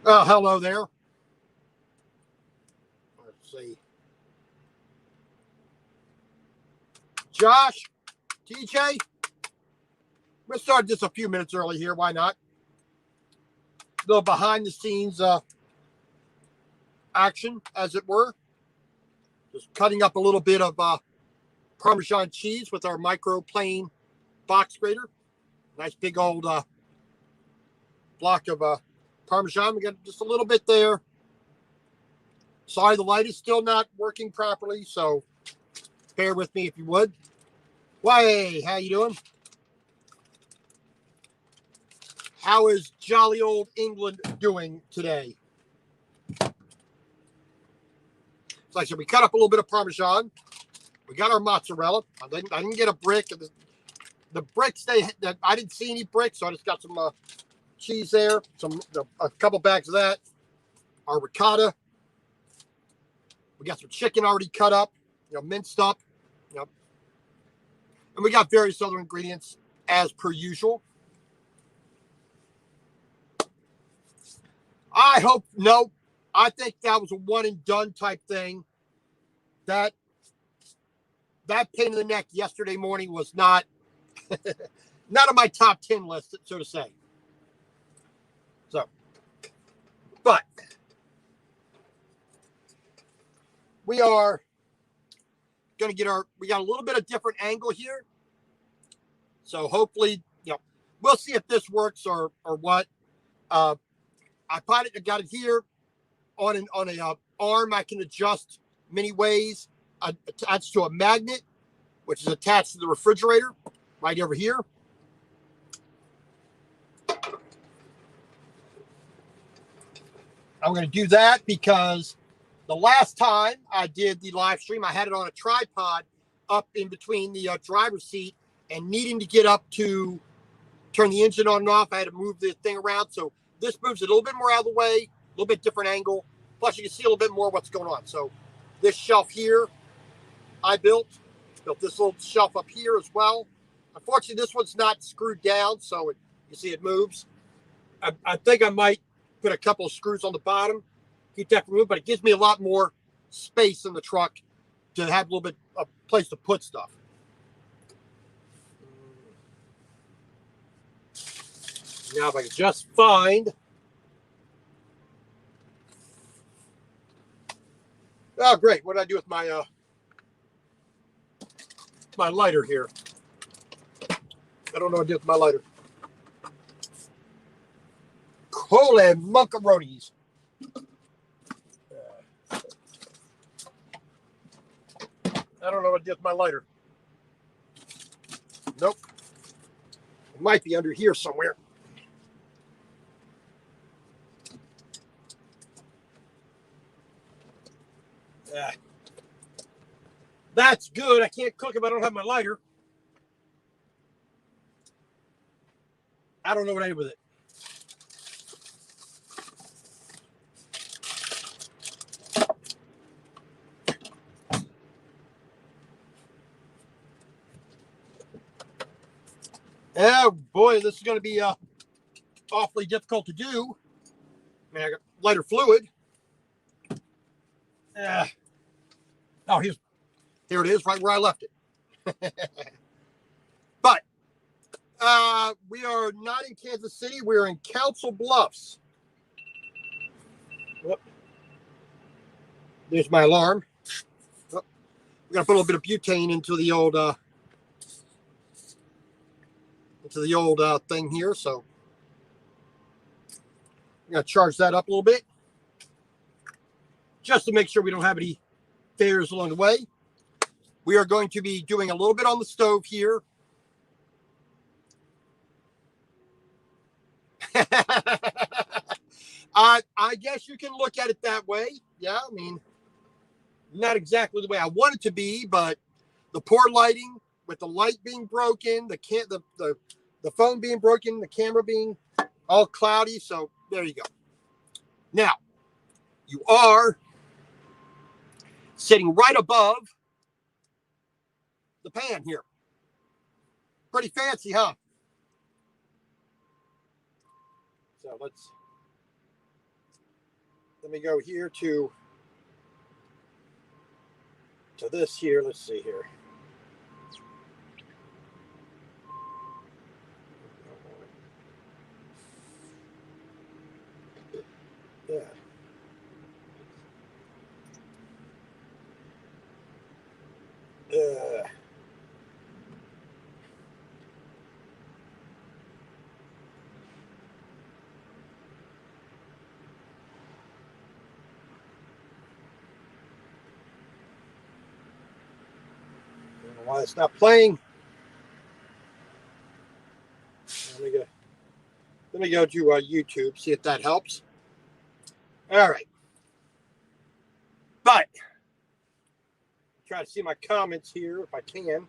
Hello there. Let's see. Josh, TJ, we started just a few minutes early here. Why not? A little behind the scenes action, as it were. Just cutting up a little bit of Parmesan cheese with our microplane box grater. Nice big old block of Parmesan. We got just a little bit there. Sorry, the light is still not working properly, so bear with me if you would. Why, how you doing? How is jolly old England doing today? So like I said, we cut up a little bit of Parmesan. We got our mozzarella. I didn't get a brick. The bricks, I didn't see any bricks, so I just got some cheese there, a couple bags of that. Our ricotta. We got some chicken already cut up, minced up. And we got various other ingredients as per usual. I think that was a one and done type thing. That pain in the neck yesterday morning was not on my top 10 list, so to say. So, but we are going to we got a little bit of different angle here. So hopefully, we'll see if this works or what. I got it here on a arm I can adjust many ways, attached to a magnet, which is attached to the refrigerator right over here. I'm going to do that because the last time I did the live stream, I had it on a tripod up in between the driver's seat, and needing to get up to turn the engine on and off, I had to move the thing around. So this moves it a little bit more out of the way, a little bit different angle. Plus, you can see a little bit more what's going on. So this shelf here, I built this little shelf up here as well. Unfortunately, this one's not screwed down, so you see it moves. I think I might put a couple of screws on the bottom, keep that removed, but it gives me a lot more space in the truck to have a little bit of place to put stuff. Now, if I can just find. Oh, great. What did I do with my my lighter here? I don't know what I did with my lighter. Holy monkaronis. I don't know what I did with my lighter. Nope. It might be under here somewhere. That's good. I can't cook if I don't have my lighter. I don't know what I did with it. Oh boy, this is going to be awfully difficult to do. I got lighter fluid. Oh, here it is, right where I left it. But we are not in Kansas City. We're in Council Bluffs. Whoop. There's my alarm. We're going to put a little bit of butane into the old thing here. So I'm going to charge that up a little bit just to make sure we don't have any failures along the way. We are going to be doing a little bit on the stove here. I guess you can look at it that way. Yeah, I mean, not exactly the way I want it to be, but the poor lighting with the light being broken, the phone being broken, the camera being all cloudy. So there you go. Now, you are sitting right above the pan here. Pretty fancy, huh? So let's let me go here to this here. Let's see here. Yeah. Uh, I don't know why it's not playing. Let me go to YouTube, see if that helps. All right. But try to see my comments here if I can.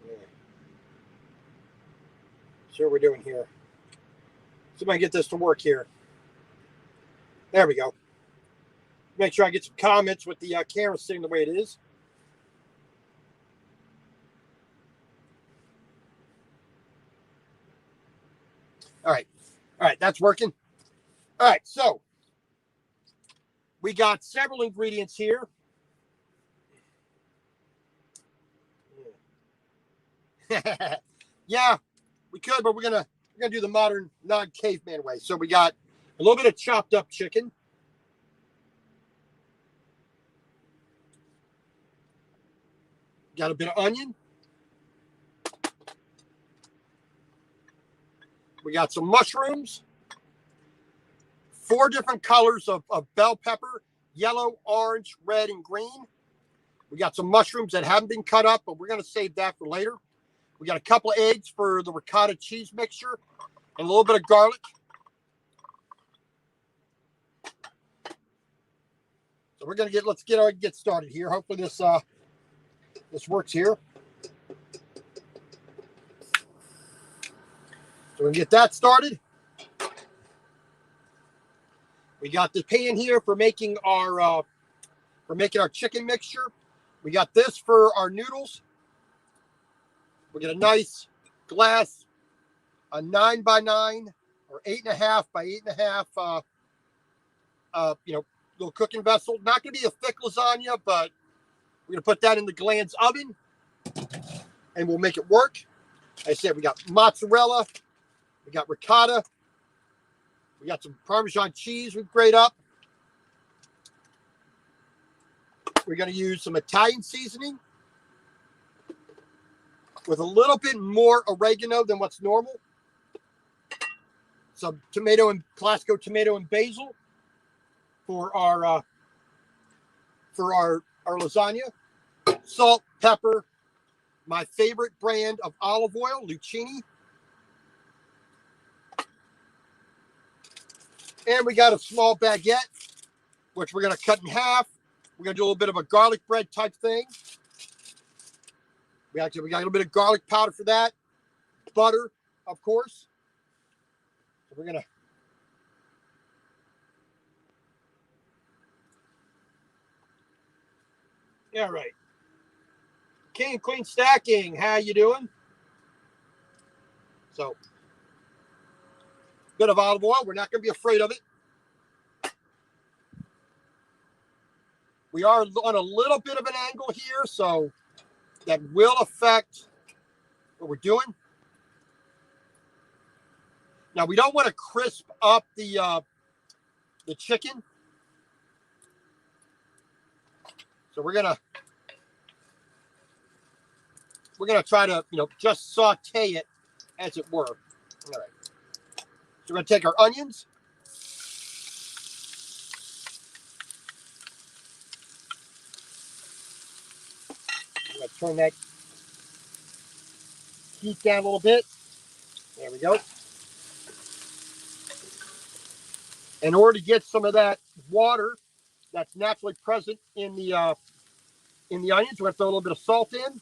Yeah. See what we're doing here. See if I can get this to work here. There we go. Make sure I get some comments with the camera sitting the way it is. All right. All right, that's working. All right, so we got several ingredients here. Yeah, we could, but we're gonna do the modern non-caveman way. So we got a little bit of chopped up chicken. Got a bit of onion. We got some mushrooms. 4 different colors of bell pepper: yellow, orange, red, and green. We got some mushrooms that haven't been cut up, but we're going to save that for later. We got a couple of eggs for the ricotta cheese mixture and a little bit of garlic. So we're going to let's get started here. Hopefully this works here. So we're going to get that started. We got the pan here for making our chicken mixture. We got this for our noodles. We get a nice glass, a 9x9 or 8.5 by 8.5, little cooking vessel. Not going to be a thick lasagna, but we're going to put that in the Gland's oven, and we'll make it work. Like I said, we got mozzarella, we got ricotta, we got some Parmesan cheese we grate up. We're going to use some Italian seasoning with a little bit more oregano than what's normal. Some classico tomato and basil for our lasagna. Salt, pepper, my favorite brand of olive oil, Lucchini. And we got a small baguette, which we're going to cut in half. We're going to do a little bit of a garlic bread type thing. We got a little bit of garlic powder for that. Butter, of course. So we're going to... All right. King and Queen Stacking, how you doing? So, bit of olive oil. We're not going to be afraid of it. We are on a little bit of an angle here, so that will affect what we're doing. Now, we don't want to crisp up the chicken. So we're gonna try to just saute it, as it were. All right. So we're gonna take our onions. I'm gonna turn that heat down a little bit. There we go. In order to get some of that water that's naturally present in the onions, we're gonna throw a little bit of salt in.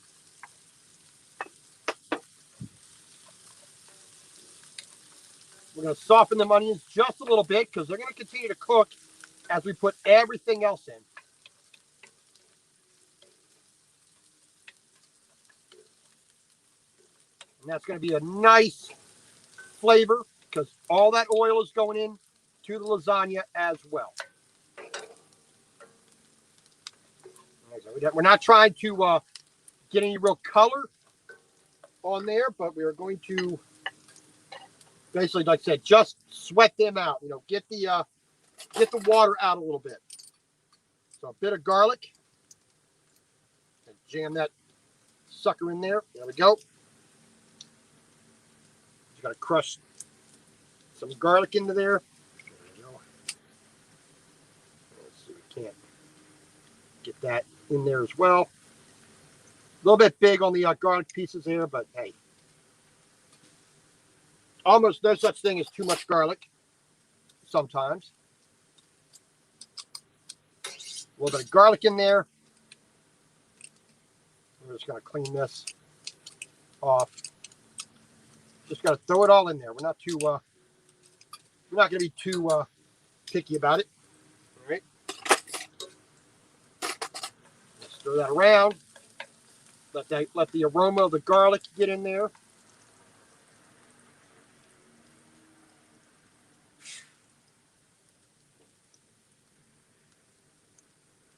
We're gonna soften the onions just a little bit because they're gonna continue to cook as we put everything else in. And that's gonna be a nice flavor because all that oil is going in to the lasagna as well. We're not trying to get any real color on there, but we are going to basically, like I said, just sweat them out. You know, get the water out a little bit. So a bit of garlic, and jam that sucker in there. There we go. Just got to crush some garlic into there. There we go. Let's see, we can't get that in there as well. A little bit big on the garlic pieces there, but hey, almost no such thing as too much garlic sometimes. A little bit of garlic in there. We're just going to clean this off. Just got to throw it all in there. We're not going to be too picky about it. All right. Let's throw that around. Let the aroma of the garlic get in there.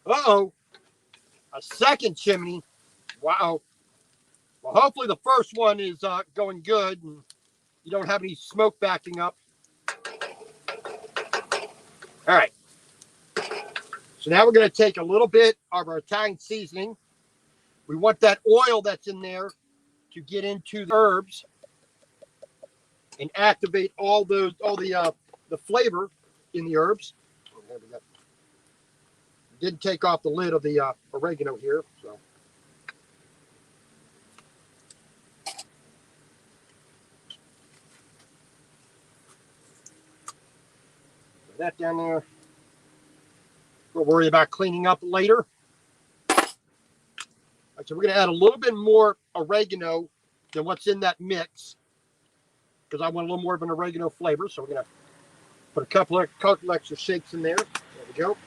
Uh-oh. A second chimney. Wow. Well, hopefully the first one is going good and you don't have any smoke backing up. All right. So now we're going to take a little bit of our Italian seasoning. We want that oil that's in there to get into the herbs and activate all the flavor in the herbs. Didn't take off the lid of the oregano here, so. Put that down there. We'll worry about cleaning up later. So we're going to add a little bit more oregano than what's in that mix because I want a little more of an oregano flavor. So we're going to put a couple extra shakes in there. There we go.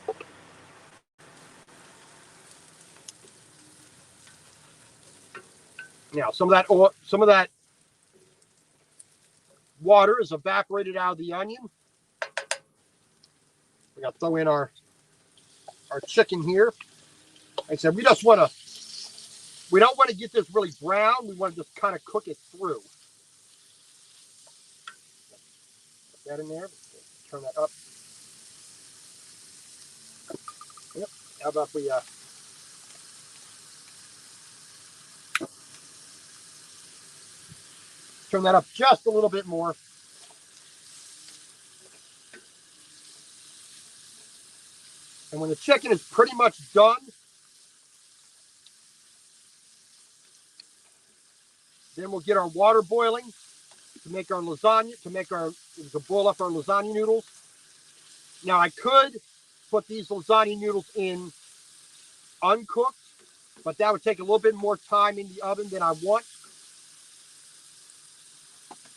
Now some of that water is evaporated out of the onion. We're going to throw in our chicken here. Like I said, we don't want to get this really brown. We want to just kind of cook it through. Put that in there. Turn that up. Yep. How about we turn that up just a little bit more. And when the chicken is pretty much done, then we'll get our water boiling to make our lasagna, to boil up our lasagna noodles. Now I could put these lasagna noodles in uncooked, but that would take a little bit more time in the oven than I want.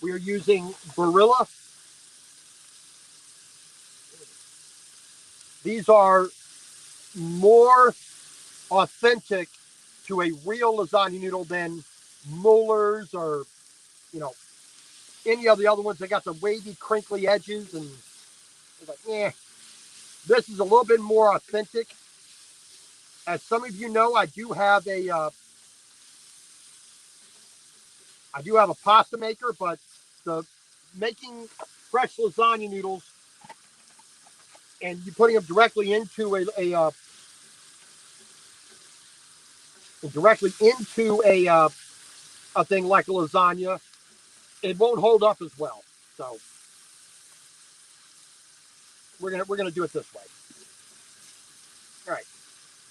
We are using Barilla. These are more authentic to a real lasagna noodle than Muller's or, any of the other ones. They got the wavy, crinkly edges, and it's like, this is a little bit more authentic. As some of you know, I do have a pasta maker, but the making fresh lasagna noodles and you putting them directly into a thing like a lasagna, it won't hold up as well. So we're gonna do it this way. All right.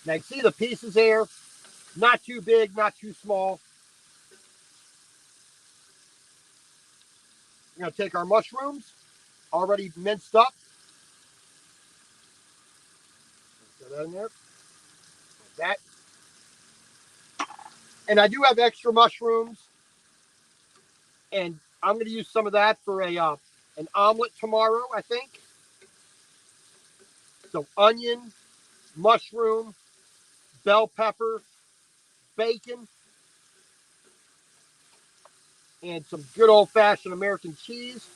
Now you see the pieces there, not too big, not too small. We're gonna take our mushrooms, already minced up. Throw that in there. Like that. And I do have extra mushrooms, and I'm going to use some of that for an omelet tomorrow, I think. So onion, mushroom, bell pepper, bacon, and some good old-fashioned American cheese.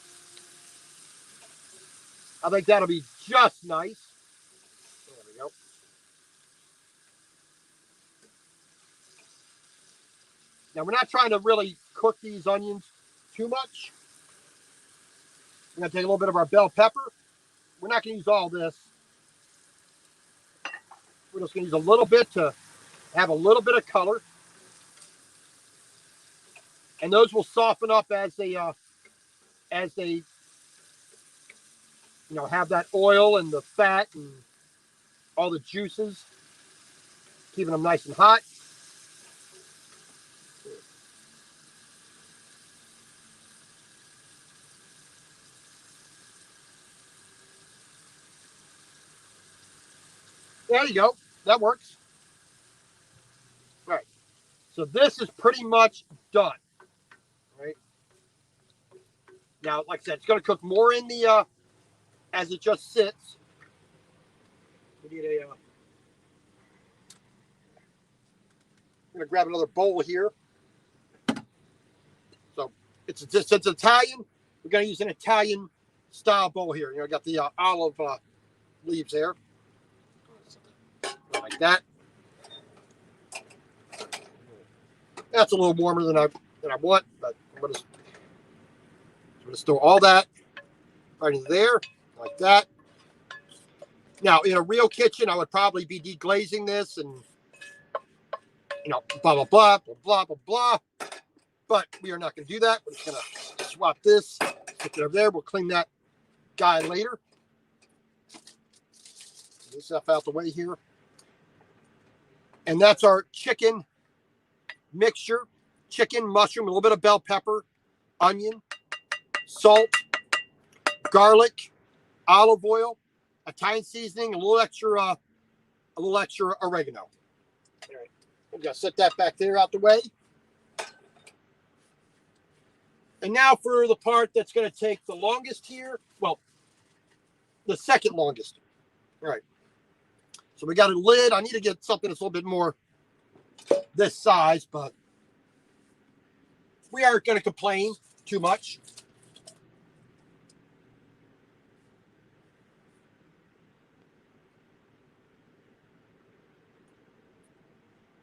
I think that'll be just nice. There we go. Now, we're not trying to really cook these onions too much. We're going to take a little bit of our bell pepper. We're not going to use all this. We're just going to use a little bit to have a little bit of color. And those will soften up as they have that oil and the fat and all the juices, keeping them nice and hot. There you go. That works. All right. So this is pretty much done. All right. Now, like I said, it's going to cook more in the as it just sits. We need a. I'm going to grab another bowl here. So it's Italian. We're going to use an Italian style bowl here. I got the olive leaves there, like that. That's a little warmer than I want, but I'm going to store all that right in there, like that. Now, in a real kitchen, I would probably be deglazing this and, blah, blah, blah, blah, blah, blah, blah. But we are not going to do that. We're just going to swap this, stick it over there. We'll clean that guy later. Get this stuff out the way here. And that's our chicken mixture. Chicken, mushroom, a little bit of bell pepper, onion, salt, garlic, olive oil, Italian seasoning, a little extra oregano. All right, we're gonna set that back there out the way. And now for the part that's going to take the longest here. Well, the second longest. All right. So we got a lid. I need to get something that's a little bit more this size, but we aren't going to complain too much.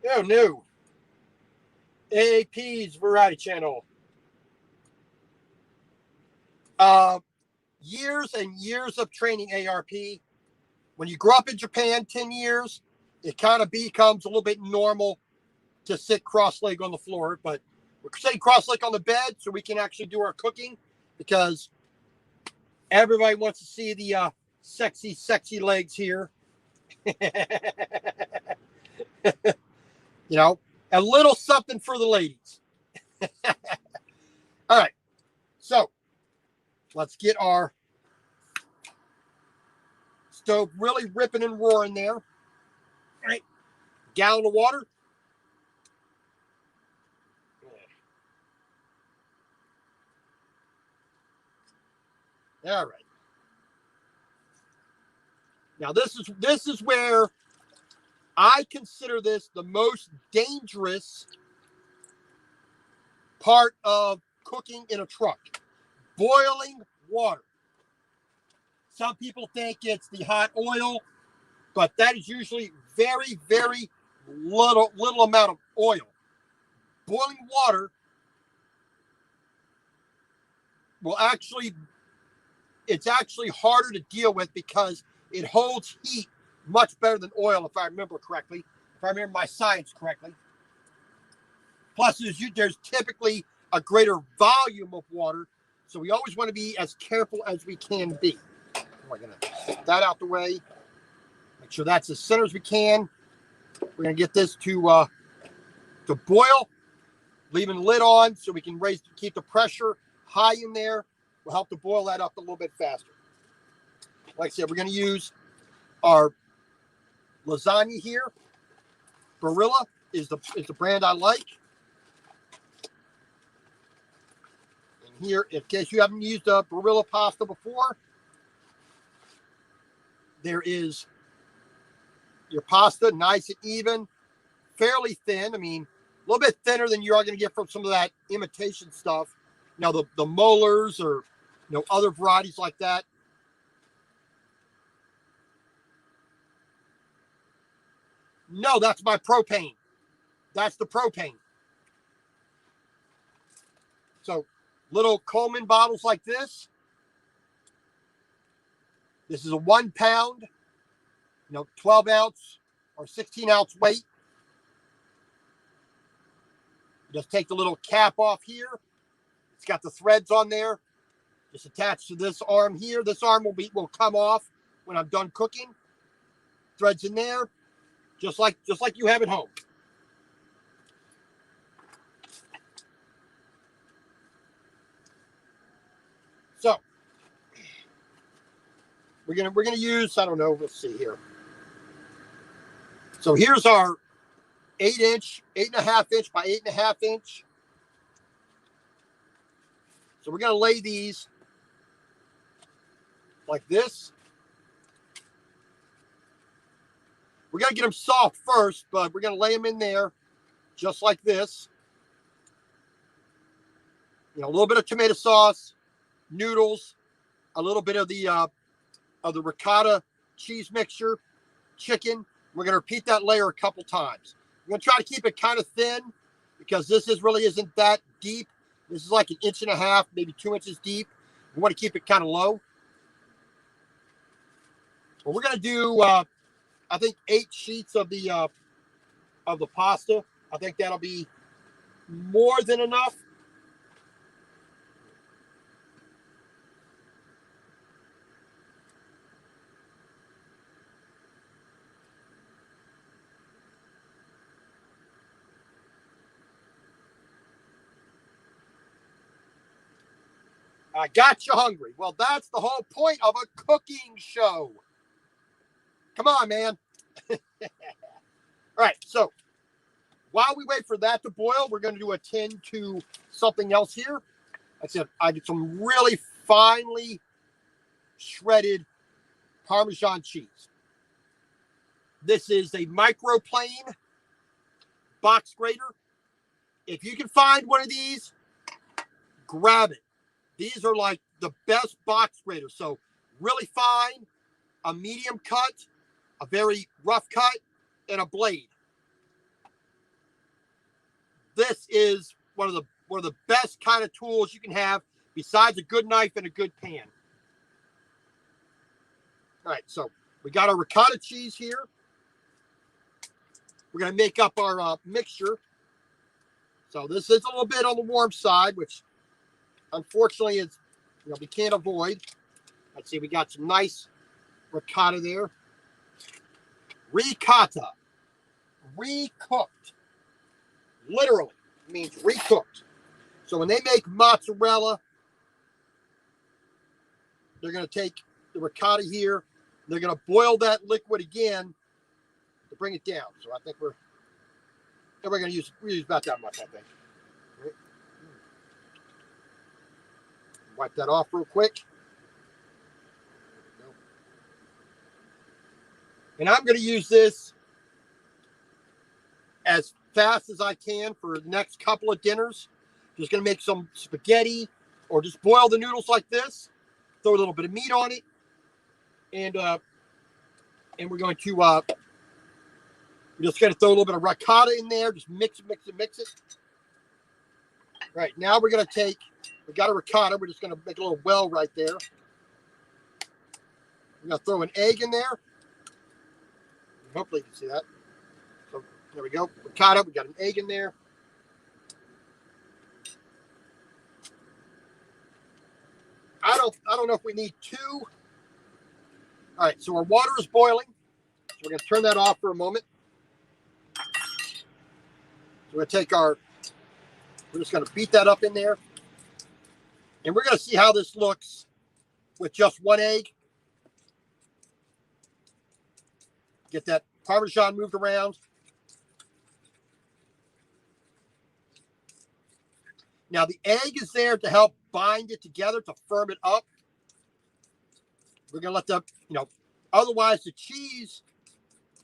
Oh, no. AAP's Variety Channel. Years and years of training, ARP. When you grow up in Japan 10 years, it kind of becomes a little bit normal to sit cross-legged on the floor. But we're sitting cross-legged on the bed so we can actually do our cooking because everybody wants to see the sexy, sexy legs here. A little something for the ladies. All right. So let's get our stove really ripping and roaring there. All right. Gallon of water. All right. Now this is where I consider this the most dangerous part of cooking in a truck. Boiling water. Some people think it's the hot oil, but that is usually very, very little amount of oil. Boiling water it's actually harder to deal with because it holds heat much better than oil, if I remember correctly, if I remember my science correctly. Plus, there's typically a greater volume of water, so we always want to be as careful as we can be. We're going to get that out the way. Make sure that's as center as we can. We're going to get this to boil, leaving the lid on so we can keep the pressure high in there. Will help to boil that up a little bit faster. Like I said, we're going to use our lasagna here. Barilla is the brand I like. And here, in case you haven't used a Barilla pasta before, there is your pasta, nice and even, fairly thin. I mean, a little bit thinner than you are going to get from some of that imitation stuff. The molars or other varieties like that. No, that's my propane. That's the propane. So little Coleman bottles like this. This is a 1 pound, 12 ounce or 16 ounce weight. Just take the little cap off here. It's got the threads on there. Just attached to this arm here. This arm will come off when I'm done cooking. Threads in there, just like you have at home. So we're gonna use, I don't know, let's see here. So here's our 8.5 inch by 8.5 inch. So we're gonna lay these like this. We're gonna get them soft first, but we're gonna lay them in there just like this. A little bit of tomato sauce, noodles, a little bit of the ricotta cheese mixture, chicken. We're going to repeat that layer a couple times. We're going to try to keep it kind of thin because this really isn't that deep. This is like 1.5 inches, maybe 2 inches deep. We want to keep it kind of low. Well, we're going to do, I think, 8 sheets of the pasta. I think that'll be more than enough. I got you hungry. Well, that's the whole point of a cooking show. Come on, man. All right, so while we wait for that to boil, we're going to attend to something else here. I said I get some really finely shredded Parmesan cheese. This is a microplane box grater. If you can find one of these, grab it. These are like the best box graters. So really fine, a medium cut, a very rough cut, and a blade. This is one of the best kind of tools you can have besides a good knife and a good pan. All right, so we got our ricotta cheese here. We're going to make up our mixture. So this is a little bit on the warm side, which unfortunately is, we can't avoid. Let's see, we got some nice ricotta there. Ricotta, recooked. Literally means recooked. So when they make mozzarella, they're going to take the ricotta here. They're going to boil that liquid again to bring it down. So I think we're going to use about that much, I think. Right. Wipe that off real quick. And I'm going to use this as fast as I can for the next couple of dinners. Just going to make some spaghetti or just boil the noodles like this. Throw a little bit of meat on it. And we're going to we're just going to throw a little bit of ricotta in there. Just mix it. Right, now we're going to take, we got a ricotta. We're just going to make a little well right there. We're going to throw an egg in there. Hopefully you can see that. So there we go. Ricotta, we got an egg in there. I don't know if we need 2. All right, so our water is boiling. So we're going to turn that off for a moment. So we're going to take we're just going to beat that up in there. And we're going to see how this looks with just 1 egg. Get that Parmesan moved around. Now the egg is there to help bind it together, to firm it up. We're going to let the, otherwise the cheese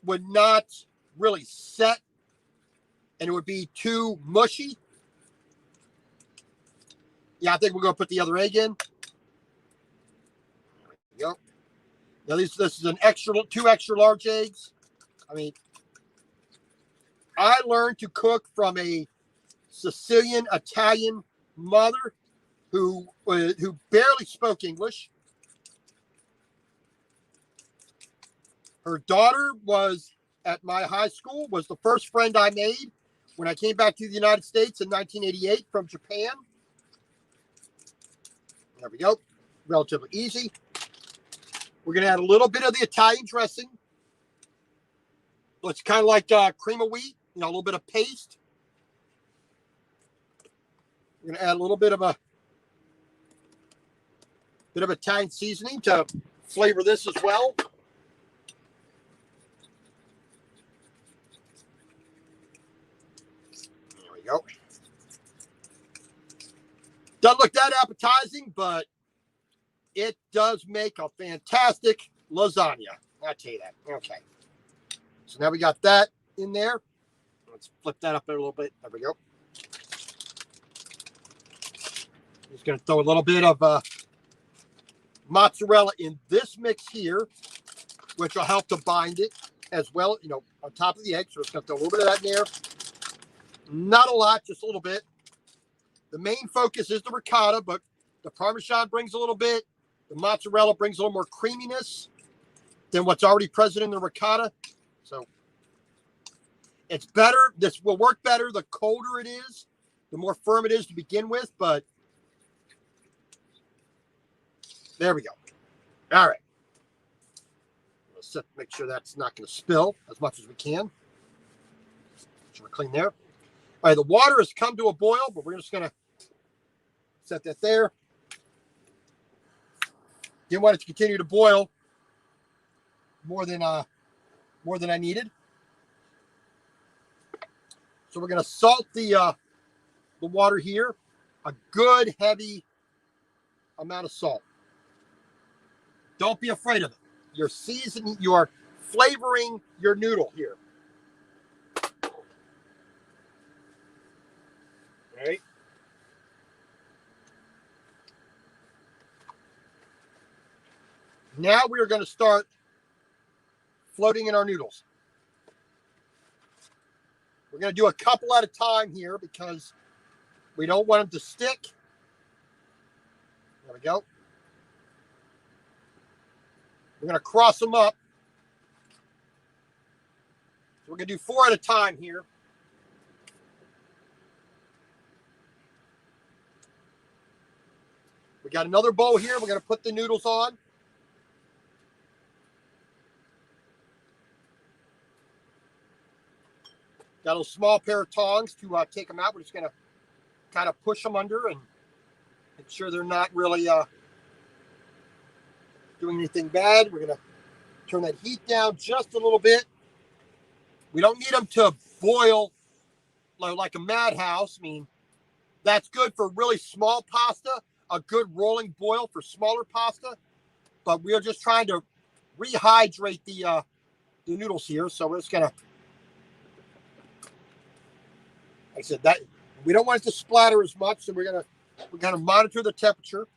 would not really set and it would be too mushy. Yeah, I think we're going to put the other egg in. There we go. Now this is an 2 extra large eggs. I mean, I learned to cook from a Sicilian Italian mother who barely spoke English. Her daughter was at my high school, was the first friend I made when I came back to the United States in 1988 from Japan. There we go. Relatively easy. We're going to add a little bit of the Italian dressing. It's kind of like cream of wheat, a little bit of paste. We're going to add a little bit of Italian seasoning to flavor this as well. There we go. Doesn't look that appetizing, but it does make a fantastic lasagna. I'll tell you that. Okay. So now we got that in there. Let's flip that up there a little bit. There we go. Just going to throw a little bit of mozzarella in this mix here, which will help to bind it as well, on top of the egg. So it's going to throw a little bit of that in there. Not a lot, just a little bit. The main focus is the ricotta, but the Parmesan brings a little bit. The mozzarella brings a little more creaminess than what's already present in the ricotta. So it's better. This will work better the colder it is, the more firm it is to begin with. But there we go. All right. Let's make sure that's not going to spill as much as we can. Make sure we're clean there. All right, the water has come to a boil, but we're just going to set that there. Didn't want it to continue to boil more than I needed. So we're going to salt the water here, a good heavy amount of salt. Don't be afraid of it. You're seasoning, you're flavoring your noodle here. All right. Now we are going to start floating in our noodles. We're going to do a couple at a time here because we don't want them to stick. There we go. We're going to cross them up. So we're going to do 4 at a time here. We got another bowl here. We're going to put the noodles on. Got a small pair of tongs to take them out. We're just going to kind of push them under and make sure they're not really doing anything bad. We're going to turn that heat down just a little bit. We don't need them to boil like a madhouse. I mean, that's good for really small pasta, a good rolling boil for smaller pasta. But we're just trying to rehydrate the noodles here. So we're just going to, like I said, that we don't want it to splatter as much. So we're going to monitor the temperature.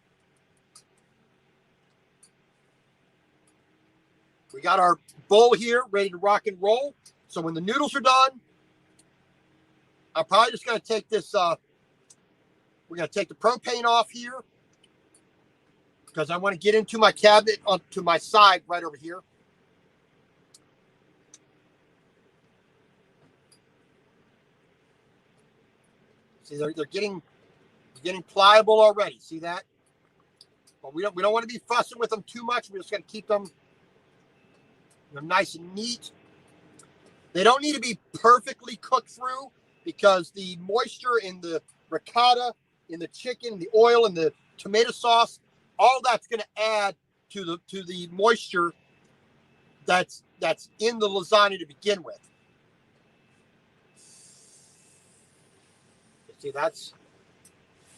We got our bowl here ready to rock and roll. So when the noodles are done, I'm probably just going to take this, we're going to take the propane off here because I want to get into my cabinet onto my side right over here. See, they're getting pliable already. See that? But we don't want to be fussing with them too much. We're just going to keep them nice and neat. They don't need to be perfectly cooked through because the moisture in the ricotta, in the chicken, the oil, and the tomato sauce, all that's going to add to the moisture that's in the lasagna to begin with. See,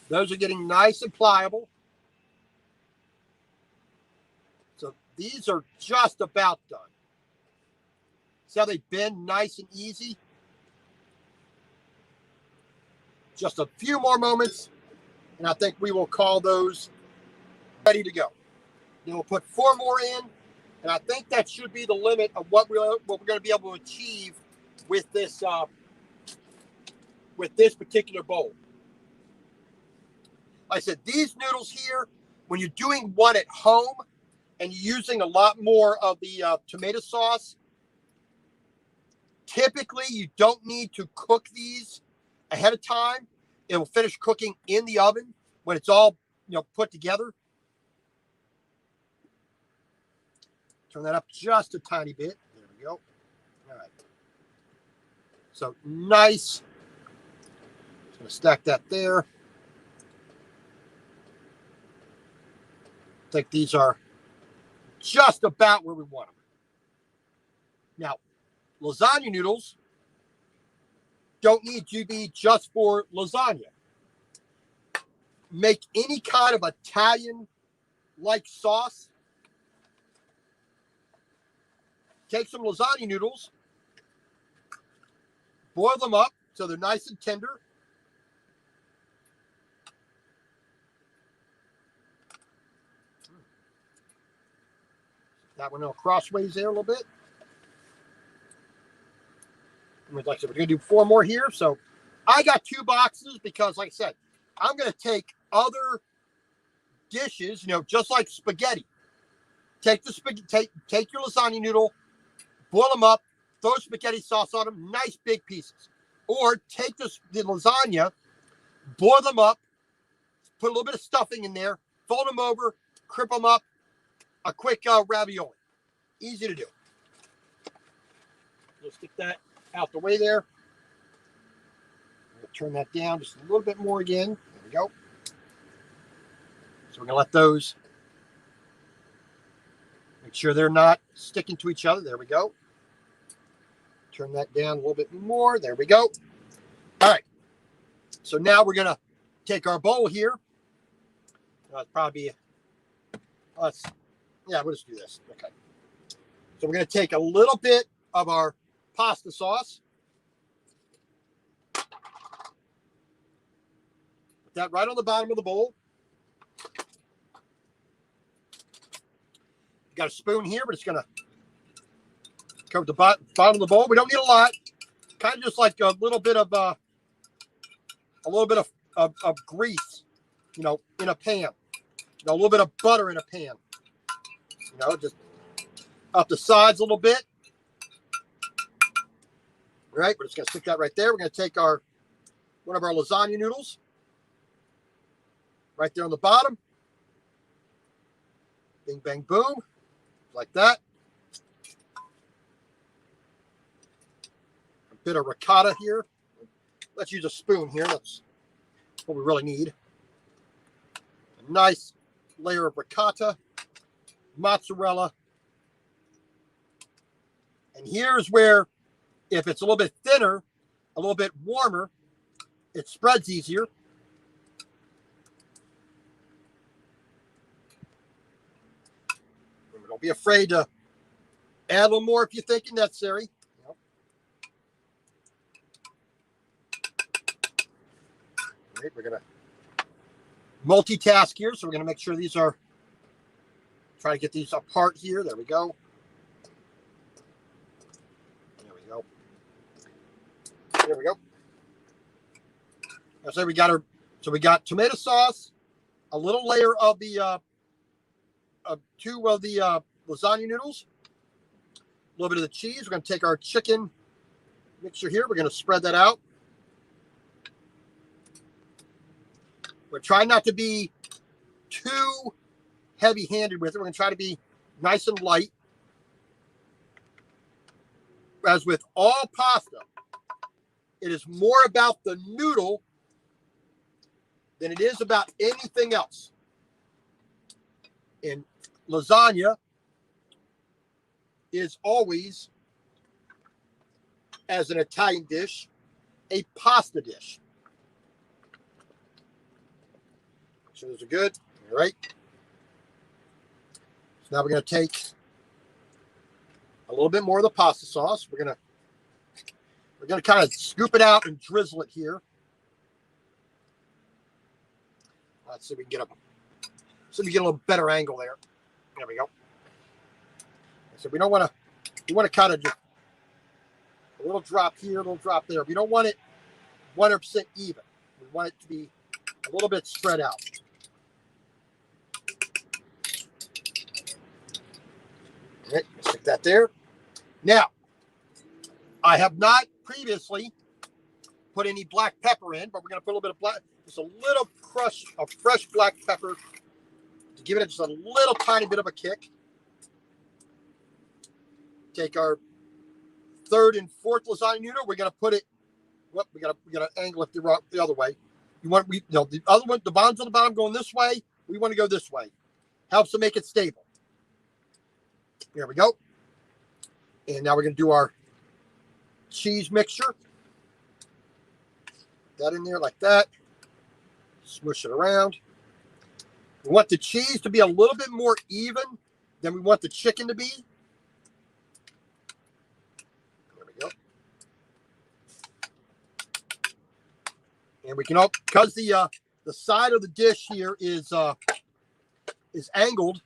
those are getting nice and pliable. So these are just about done. See how they bend nice and easy? Just a few more moments, and I think we will call those ready to go. Then we'll put 4 more in, and I think that should be the limit of what we're going to be able to achieve with this with this particular bowl. Like I said, these noodles here, when you're doing one at home and you're using a lot more of the tomato sauce, typically you don't need to cook these ahead of time. It will finish cooking in the oven when it's all, put together. Turn that up just a tiny bit. There we go. All right. So nice. Just going to stack that there. I think these are just about where we want them. Now, lasagna noodles don't need to be just for lasagna. Make any kind of Italian-like sauce. Take some lasagna noodles, boil them up so they're nice and tender. That one a little crossways there a little bit. And like I said, we're going to do 4 more here. So I got 2 boxes because, like I said, I'm going to take other dishes, just like spaghetti. Take the spaghetti, take your lasagna noodle, boil them up, throw spaghetti sauce on them, nice big pieces. Or take the lasagna, boil them up, put a little bit of stuffing in there, fold them over, crimp them up, a quick ravioli. Easy to do. Let's get that out the way there. Turn that down just a little bit more again. There we go. So we're going to let those, make sure they're not sticking to each other. There we go. Turn that down a little bit more. There we go. All right. So now we're going to take our bowl here. That's probably, we'll just do this. Okay. So we're going to take a little bit of our pasta sauce. Put that right on the bottom of the bowl. Got a spoon here, but it's going to cover the bottom of the bowl. We don't need a lot. Kind of just like a little bit of grease, in a pan. A little bit of butter in a pan. Just up the sides a little bit. All right, we're just going to stick that right there. We're going to take one of our lasagna noodles right there on the bottom. Bing, bang, boom. Like that. A bit of ricotta here. Let's use a spoon here. That's what we really need. A nice layer of ricotta, mozzarella. And here's where, if it's a little bit thinner, a little bit warmer, it spreads easier. Don't be afraid to add a little more if you think it's necessary. All right, we're going to multitask here, so we're going to make sure these are, try to get these apart here. There we go. There we go. There we go. So we got tomato sauce, a little layer of the 2 of the lasagna noodles, a little bit of the cheese. We're going to take our chicken mixture here. We're going to spread that out. We're trying not to be too heavy-handed with it. We're going to try to be nice and light. As with all pasta, it is more about the noodle than it is about anything else. And lasagna is always, as an Italian dish, a pasta dish. So those are good. All right. So now we're going to take a little bit more of the pasta sauce. We're going to kind of scoop it out and drizzle it here. Let's see if we can get a little better angle there. There we go. So we want to kind of just a little drop here, a little drop there. We don't want it 100% even. We want it to be a little bit spread out. All right, stick that there. Now, I have not previously put any black pepper in, but we're going to put a little bit of black, just a little crush of fresh black pepper to give it just a little tiny bit of a kick. Take our third and fourth lasagna noodle. We're going to put it. Well, we got to angle it the other way. The other one, the bonds on the bottom going this way. We want to go this way. Helps to make it stable. There we go. And now we're going to do our cheese mixture. That in there like that. Smush it around. We want the cheese to be a little bit more even than we want the chicken to be. There we go. And we can, because the side of the dish here is angled,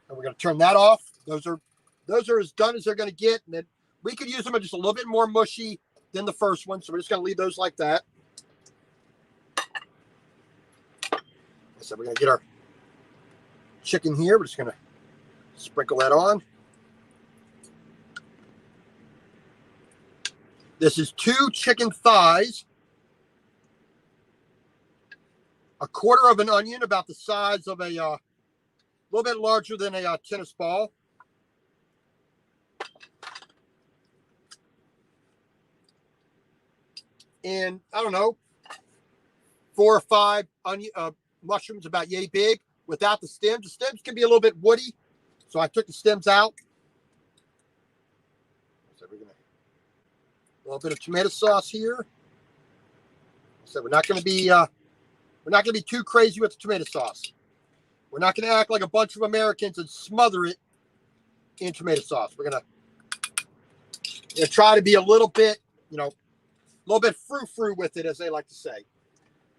and we're going to turn that off. Those are as done as they're going to get, and then we could use them just a little bit more mushy than the first one, so we're just going to leave those like that. So we're going to get our chicken here. We're just going to sprinkle that on. This is 2 chicken thighs, a quarter of an onion, about the size of a little bit larger than a tennis ball. And I don't know, 4 or 5 mushrooms about yay big without the stems. The stems can be a little bit woody, so I took the stems out. So we're gonna a little bit of tomato sauce here. So we're not going to be too crazy with the tomato sauce. We're not going to act like a bunch of Americans and smother it in tomato sauce. We're going to try to be a little bit, a little bit frou-frou with it, as they like to say.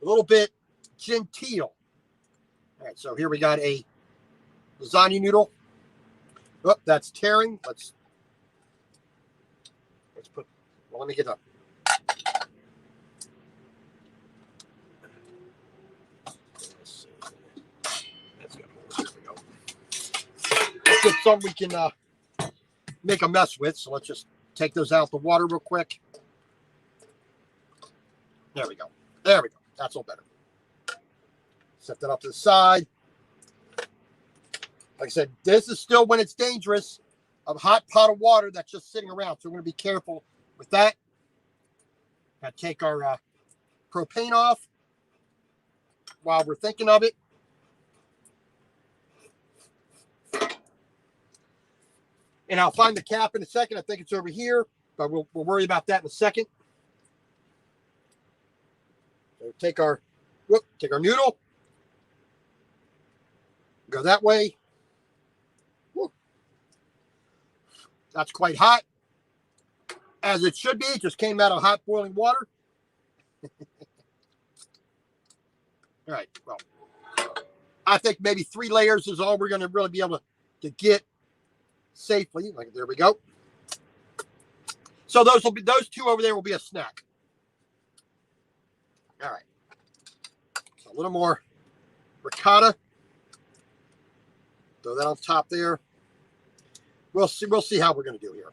A little bit genteel. All right, so here we got a lasagna noodle. Oh, that's tearing. Let's put, well, let me get up. Let's get some we can make a mess with. So let's just take those out the water real quick. There we go. There we go. That's all better. Set that up to the side. Like I said, this is still when it's dangerous, a hot pot of water that's just sitting around. So we're going to be careful with that. Now take our propane off while we're thinking of it. And I'll find the cap in a second. I think it's over here, but we'll worry about that in a second. So take our noodle. Go that way. Woo. That's quite hot. As it should be. It just came out of hot boiling water. All right. Well, I think maybe 3 layers is all we're going to really be able to get safely. Like, there we go. So those 2 over there will be a snack. All right. So a little more ricotta. Throw that on top there. We'll see how we're going to do here.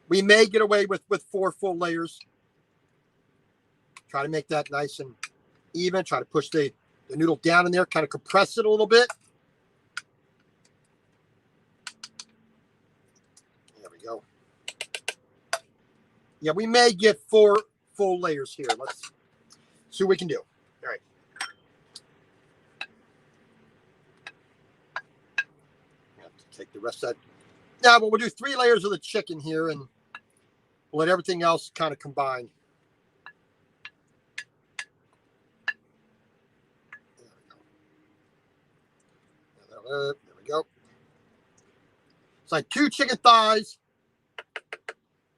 We may get away with 4 full layers. Try to make that nice and even. Try to push the noodle down in there. Kind of compress it a little bit. There we go. Yeah, we may get 4 full layers here. Let's see what we can do. All right. Take the rest of that. Now, but we'll do 3 layers of the chicken here, and we'll let everything else kind of combine. There we go. It's like 2 chicken thighs.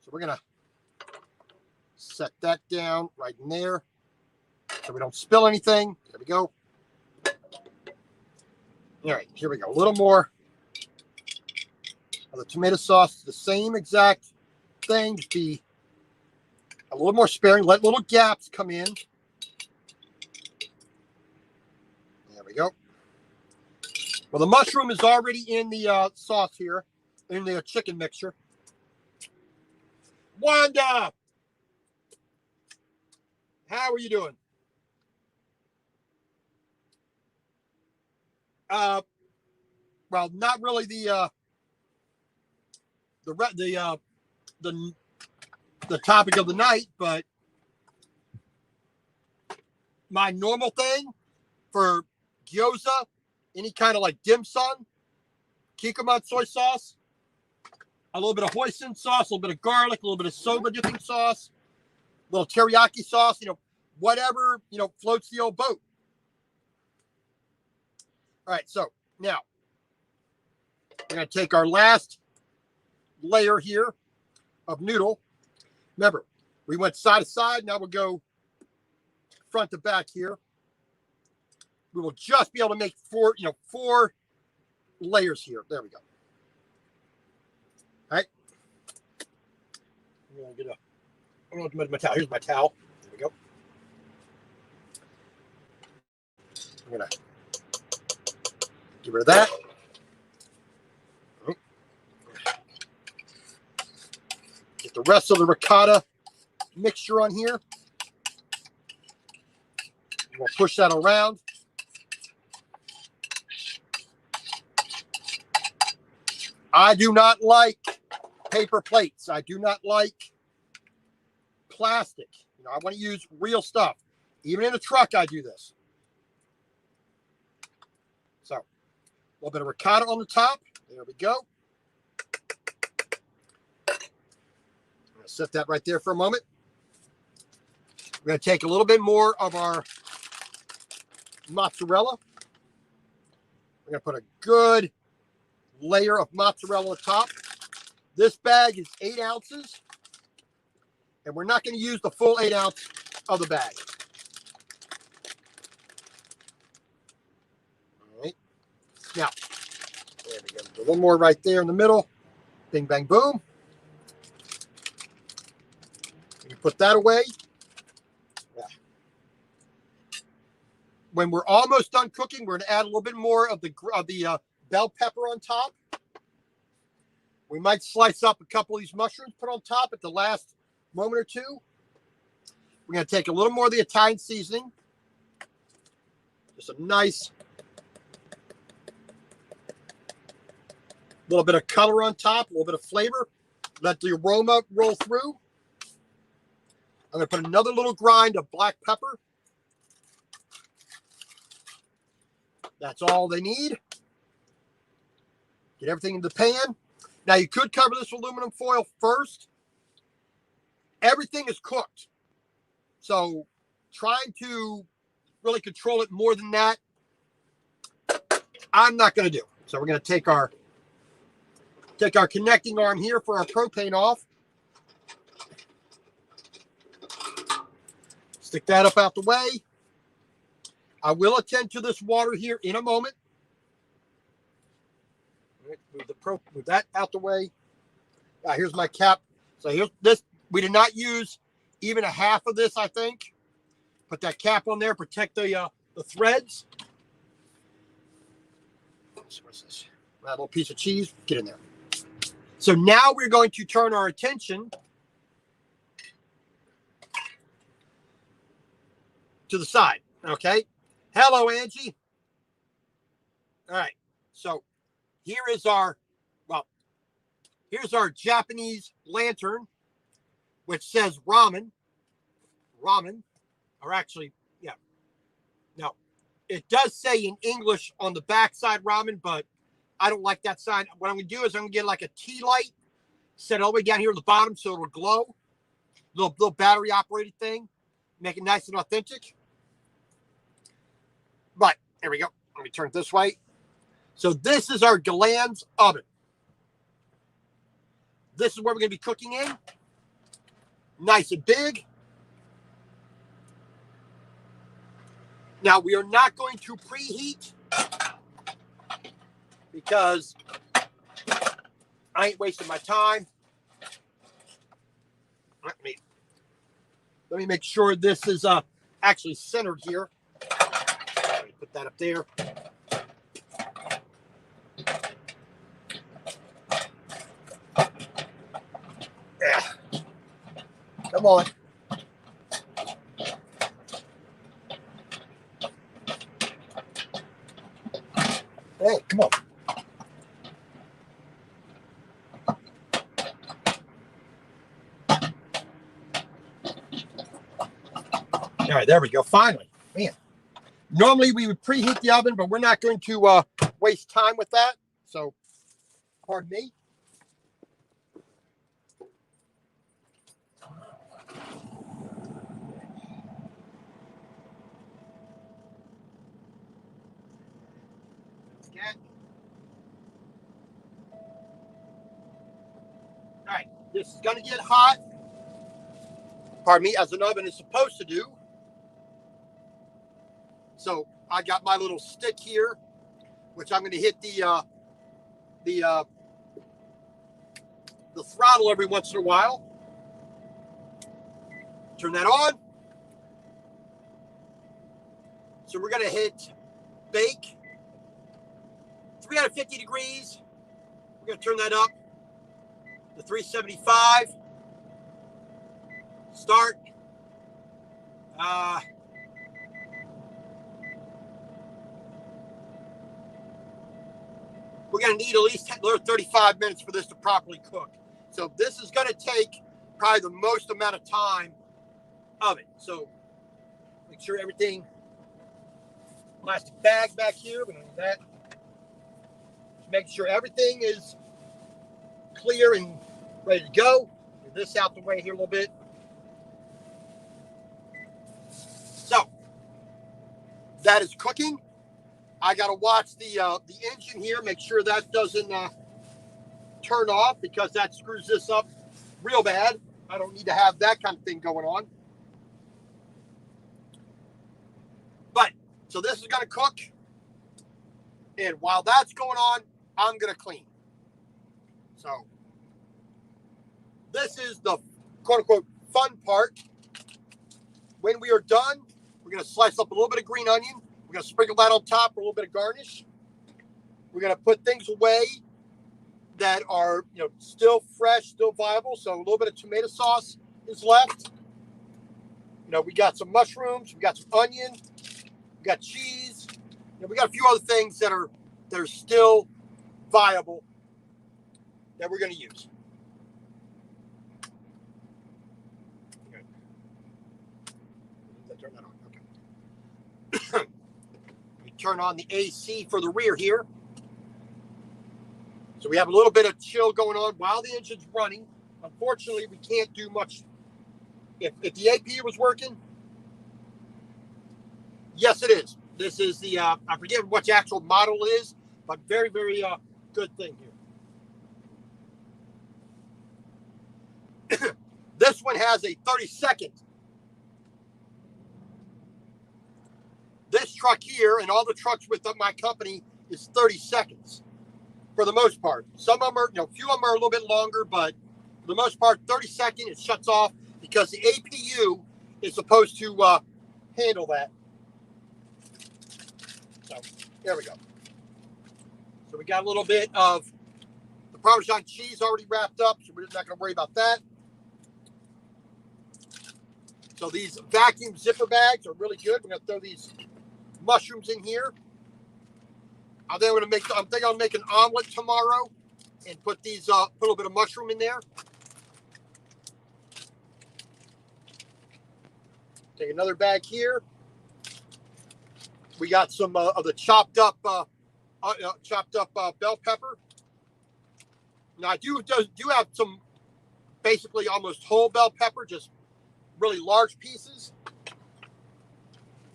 So we're going to set that down right in there so we don't spill anything. There we go. All right, here we go. A little more of the tomato sauce. The same exact thing. Just be a A little more sparing. Let little gaps come in. There we go. Well, the mushroom is already in the sauce here, in the chicken mixture. Wanda, how are you doing? Well, not really the topic of the night, but my normal thing for gyoza, any kind of like dim sum, kikkoman soy sauce, a little bit of hoisin sauce, a little bit of garlic, a little bit of soba dipping sauce, a little teriyaki sauce, whatever, floats the old boat. All right, so now we're going to take our last layer here of noodle. Remember, we went side to side. Now we'll go front to back here. We will just be able to make four layers here. There we go. All right. I'm going to get my towel. Here's my towel. There we go. I'm going to get rid of that. Get the rest of the ricotta mixture on here. We'll push that around. I do not like paper plates. I do not like plastic. I want to use real stuff. Even in a truck, I do this. So, a little bit of ricotta on the top. There we go. I'm going to set that right there for a moment. We're going to take a little bit more of our mozzarella. We're going to put a good layer of mozzarella on top. This bag is 8 ounces, and we're not going to use the full 8 ounce of the bag. All right. Now, there we go. A little more right there in the middle. Bing, bang, boom. You put that away. When we're almost done cooking, we're going to add a little bit more of the bell pepper on top. We might slice up a couple of these mushrooms, put on top at the last moment or two. We're going to take a little more of the Italian seasoning. Just a nice little bit of color on top, a little bit of flavor. Let the aroma roll through. I'm going to put another little grind of black pepper. That's all they need. Get everything in the pan. Now, you could cover this with aluminum foil first. Everything is cooked. So, trying to really control it more than that, I'm not going to do. So, we're going to take our connecting arm here for our propane off. Stick that up out the way. I will attend to this water here in a moment. Move that out the way. Here's my cap. So here's this. We did not use even a half of this, I think. Put that cap on there, protect the threads. What's this? That little piece of cheese. Get in there. So now we're going to turn our attention to the side. Okay. Hello, Angie. All right. So here's our Japanese lantern, which says ramen. Ramen, or actually, yeah. No, it does say in English on the backside ramen, but I don't like that sign. What I'm going to do is I'm going to get like a tea light, set it all the way down here at the bottom so it'll glow. Little battery operated thing. Make it nice and authentic. But there we go. Let me turn it this way. So this is our Galan's oven. This is where we're going to be cooking in. Nice and big. Now, we are not going to preheat because I ain't wasting my time. Let me Let me make sure this is actually centered here. Let me put that up there. Yeah. Come on. Hey, come on. All right, there we go. Finally, man. Normally we would preheat the oven, but we're not going to waste time with that. So, pardon me. All right, this is going to get hot. Pardon me, as an oven is supposed to do. So I got my little stick here, which I'm going to hit the throttle every once in a while. Turn that on. So we're going to hit bake 350 degrees. We're going to turn that up to 375. Start. We're going to need at least 35 minutes for this to properly cook. So this is going to take probably the most amount of time of it. So make sure everything, plastic bag back here, we're going to do that. Just make sure everything is clear and ready to go. Get this out the way here a little bit. So that is cooking. I got to watch the engine here, make sure that doesn't turn off, because that screws this up real bad. I don't need to have that kind of thing going on. But so this is going to cook, and while that's going on, I'm going to clean. So this is the quote unquote fun part. When we are done, we're going to slice up a little bit of green onion. We're going to sprinkle that on top for a little bit of garnish. We're going to put things away that are, still fresh, still viable. So a little bit of tomato sauce is left. We got some mushrooms, we got some onion, we got cheese. We got a few other things that are still viable that we're going to use. Okay. Turn that on. Okay. We turn on the AC for the rear here. So we have a little bit of chill going on while the engine's running. Unfortunately, we can't do much. If the APU was working, yes, it is. This is the, I forget what the actual model is, but very, very good thing here. This one has a 30-second. This truck here and all the trucks with my company is 30 seconds for the most part. Some of them are, a few of them are a little bit longer, but for the most part, 30 seconds, it shuts off because the APU is supposed to handle that. So there we go. So we got a little bit of the Parmesan cheese already wrapped up, so we're just not going to worry about that. So these vacuum zipper bags are really good. We're going to throw these mushrooms in here. I think I'm thinking I'll make an omelet tomorrow and put these put a little bit of mushroom in there. Take another bag here. We got some of the chopped up bell pepper. Now I do have some basically almost whole bell pepper, just really large pieces.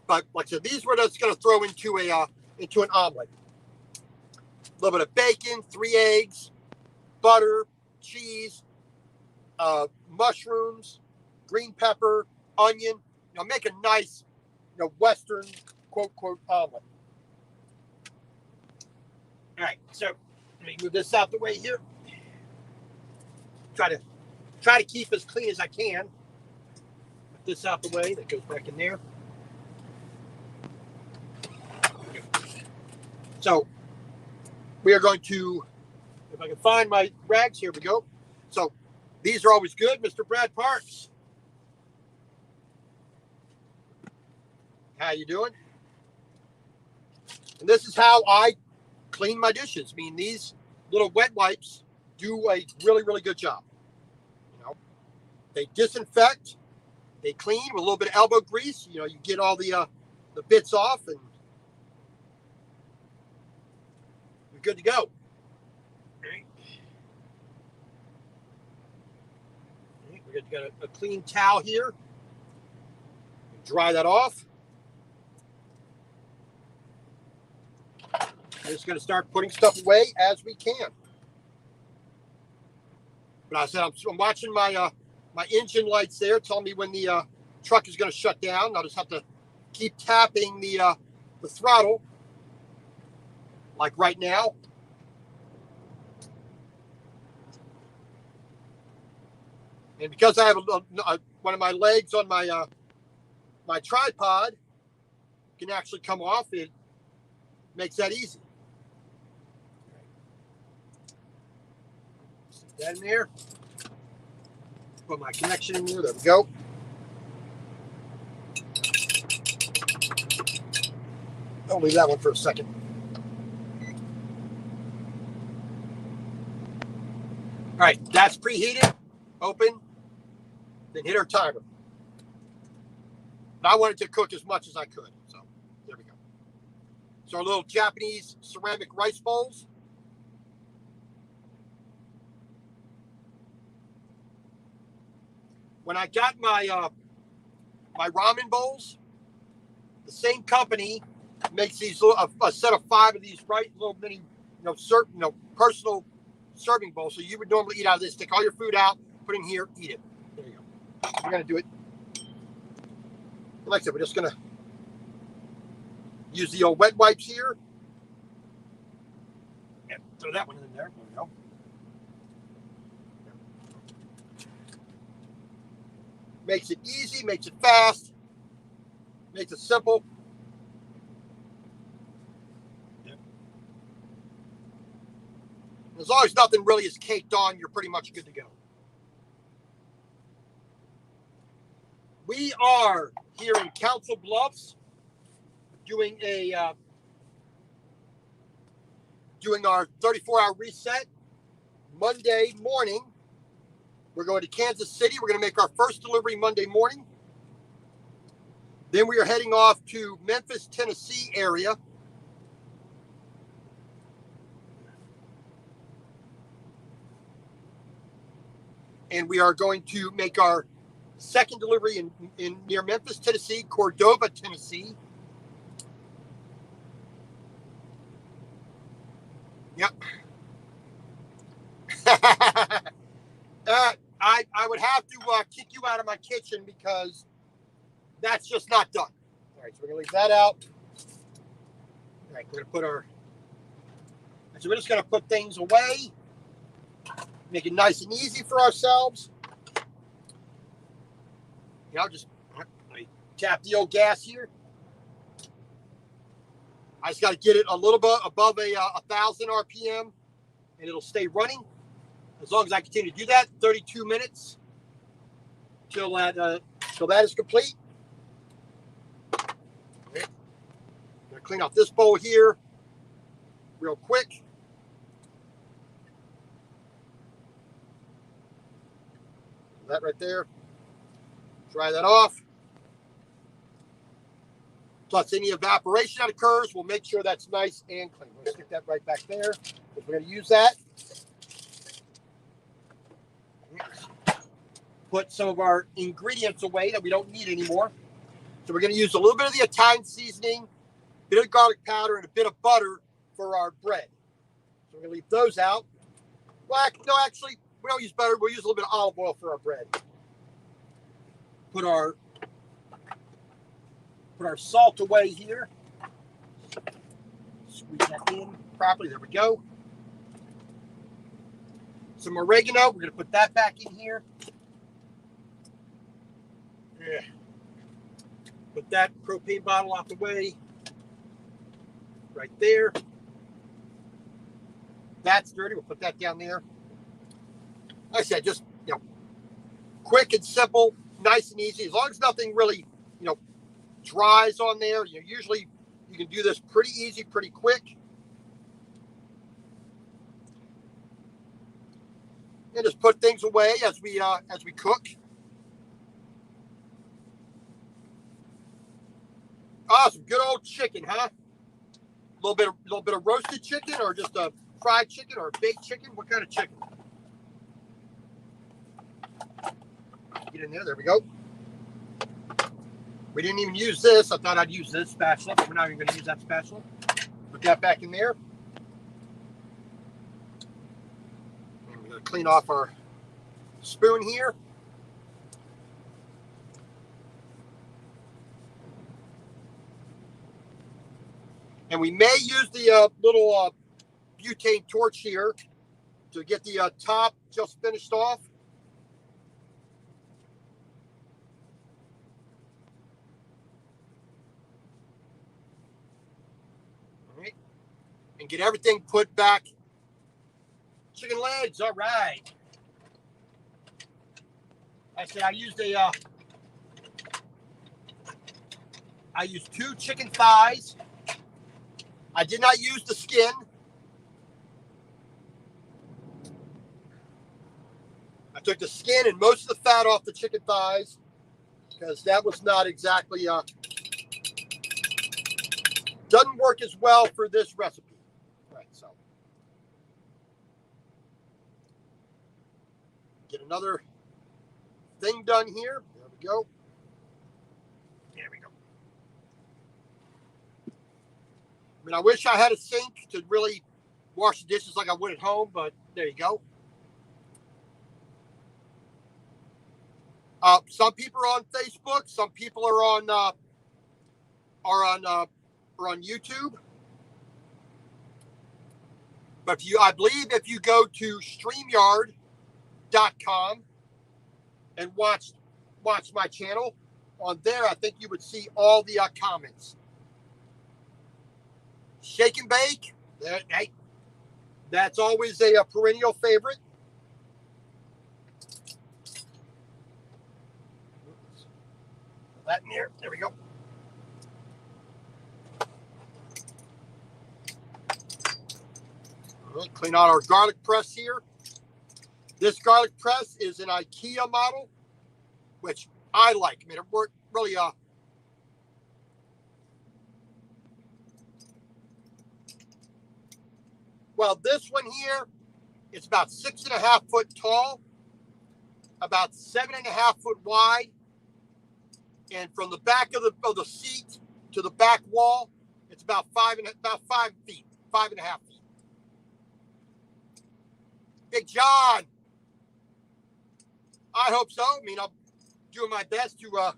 But like I said, these we're just going to throw into an omelet. A little bit of bacon, 3 eggs, butter, cheese, mushrooms, green pepper, onion. Make a nice, Western quote omelet. All right, so let me move this out the way here. Try to keep as clean as I can. this out the way. That goes back in there. So we are going to, if I can find my rags, here we go. So these are always good, Mr. Brad Parks. How you doing? And this is how I clean my dishes. I mean, these little wet wipes do a really, really good job. You know, they disinfect, they clean with a little bit of elbow grease. You know, you get all the bits off, and you're good to go. We've got a clean towel here. Dry that off. We're just going to start putting stuff away as we can. But I said I'm watching my my engine lights there, telling me when the truck is going to shut down. I'll just have to keep tapping the throttle, like right now. And because I have one of my legs on my my tripod can actually come off, it makes that easy. Stick that in there. Put my connection in there. There we go. I'll leave that one for a second. All right, that's preheated. Open. Then hit our timer. And I wanted to cook as much as I could. So there we go. So our little Japanese ceramic rice bowls. When I got my my ramen bowls, the same company makes these a set of 5 of these little mini, personal serving bowls. So you would normally eat out of this. Take all your food out, put it in here, eat it. There you go. We're gonna do it. Like I said, we're just gonna use the old wet wipes here. Yeah, throw that one in there. There we go. Makes it easy, makes it fast, makes it simple. Yeah. As long as nothing really is caked on, you're pretty much good to go. We are here in Council Bluffs doing our 34-hour reset Monday morning. We're going to Kansas City. We're going to make our first delivery Monday morning. Then we are heading off to Memphis, Tennessee area. And we are going to make our second delivery in near Memphis, Tennessee, Cordova, Tennessee. Yep. I would have to kick you out of my kitchen because that's just not done. All right, so we're going to leave that out. All right, we're going to put so we're just going to put things away, make it nice and easy for ourselves. Just tap the old gas here. I just got to get it a little bit above 1,000 RPM, and it'll stay running. As long as I continue to do that, 32 minutes till that is complete. Okay. I'm going to clean off this bowl here real quick. That right there. Dry that off. Plus any evaporation that occurs, we'll make sure that's nice and clean. We'll stick that right back there because we're going to use that. Put some of our ingredients away that we don't need anymore. So we're going to use a little bit of the Italian seasoning, a bit of garlic powder, and a bit of butter for our bread. So we're going to leave those out. Well, no, actually, we don't use butter. We'll use a little bit of olive oil for our bread. Put our salt away here. Squeeze that in properly. There we go. Some oregano. We're going to put that back in here. Yeah. Put that propane bottle out the way. Right there. That's dirty. We'll put that down there. Like I said, just, quick and simple, nice and easy. As long as nothing really, dries on there. Usually you can do this pretty easy, pretty quick. And just put things away as we cook. Some good old chicken, huh? A little bit of roasted chicken, or just a fried chicken, or a baked chicken. What kind of chicken? Get in there. There we go. We didn't even use this. I thought I'd use this spatula, but we're not even going to use that spatula. Put that back in there. And we're going to clean off our spoon here. And we may use the little butane torch here to get the top just finished off. All right. And get everything put back. Chicken legs, all right. I said I used I used 2 chicken thighs. I did not use the skin. I took the skin and most of the fat off the chicken thighs because that was not exactly, doesn't work as well for this recipe. All right, so get another thing done here. There we go. There we go. I mean, I wish I had a sink to really wash the dishes like I would at home, but there you go. Some people are on Facebook. Some people are on YouTube. But I believe if you go to StreamYard.com and watch my channel on there, I think you would see all the comments. Shake and bake. Hey, that's always a perennial favorite. Put that in there. There we go. All right, clean out our garlic press here. This garlic press is an IKEA model, which I like. I mean, it worked really well. This one here, it's about 6.5 foot tall, about 7.5 foot wide, and from the back of the seat to the back wall, it's about 5 feet, 5.5 feet. Big John, I hope so. I mean, I'm doing my best to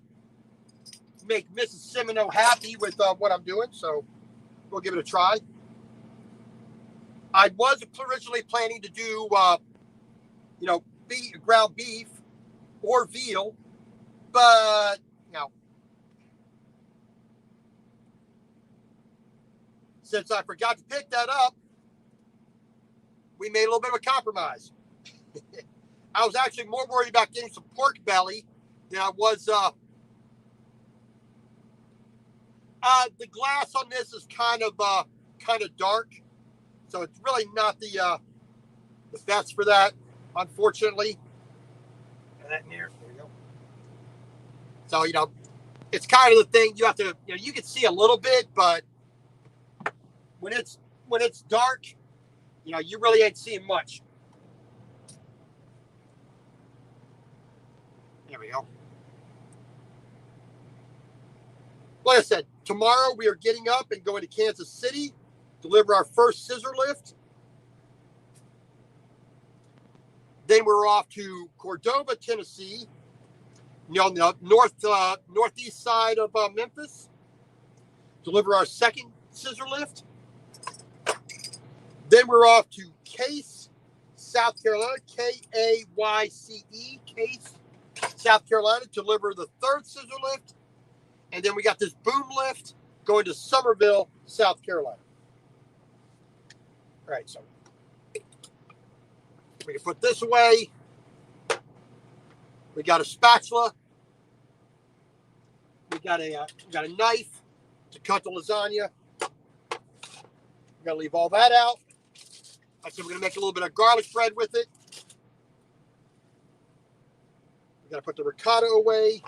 make Mrs. Semino happy with what I'm doing, so we'll give it a try. I was originally planning to do, ground beef or veal, but since I forgot to pick that up, we made a little bit of a compromise. I was actually more worried about getting some pork belly than I was. The glass on this is kind of dark, so it's really not the best for that, unfortunately. And that in there we go. So it's kind of the thing you have to. You can see a little bit, but when it's dark, you really ain't seeing much. There we go. Like I said, tomorrow we are getting up and going to Kansas City, deliver our first scissor lift. Then we're off to Cordova, Tennessee, on the northeast side of Memphis, deliver our second scissor lift. Then we're off to Case, South Carolina, Kayce, Case, South Carolina to deliver the third scissor lift. And then we got this boom lift going to Somerville, South Carolina. All right, so we can put this away. We got a spatula. We got a knife to cut the lasagna. We're gonna leave all that out. I said we're gonna make a little bit of garlic bread with it. We gotta put the ricotta away.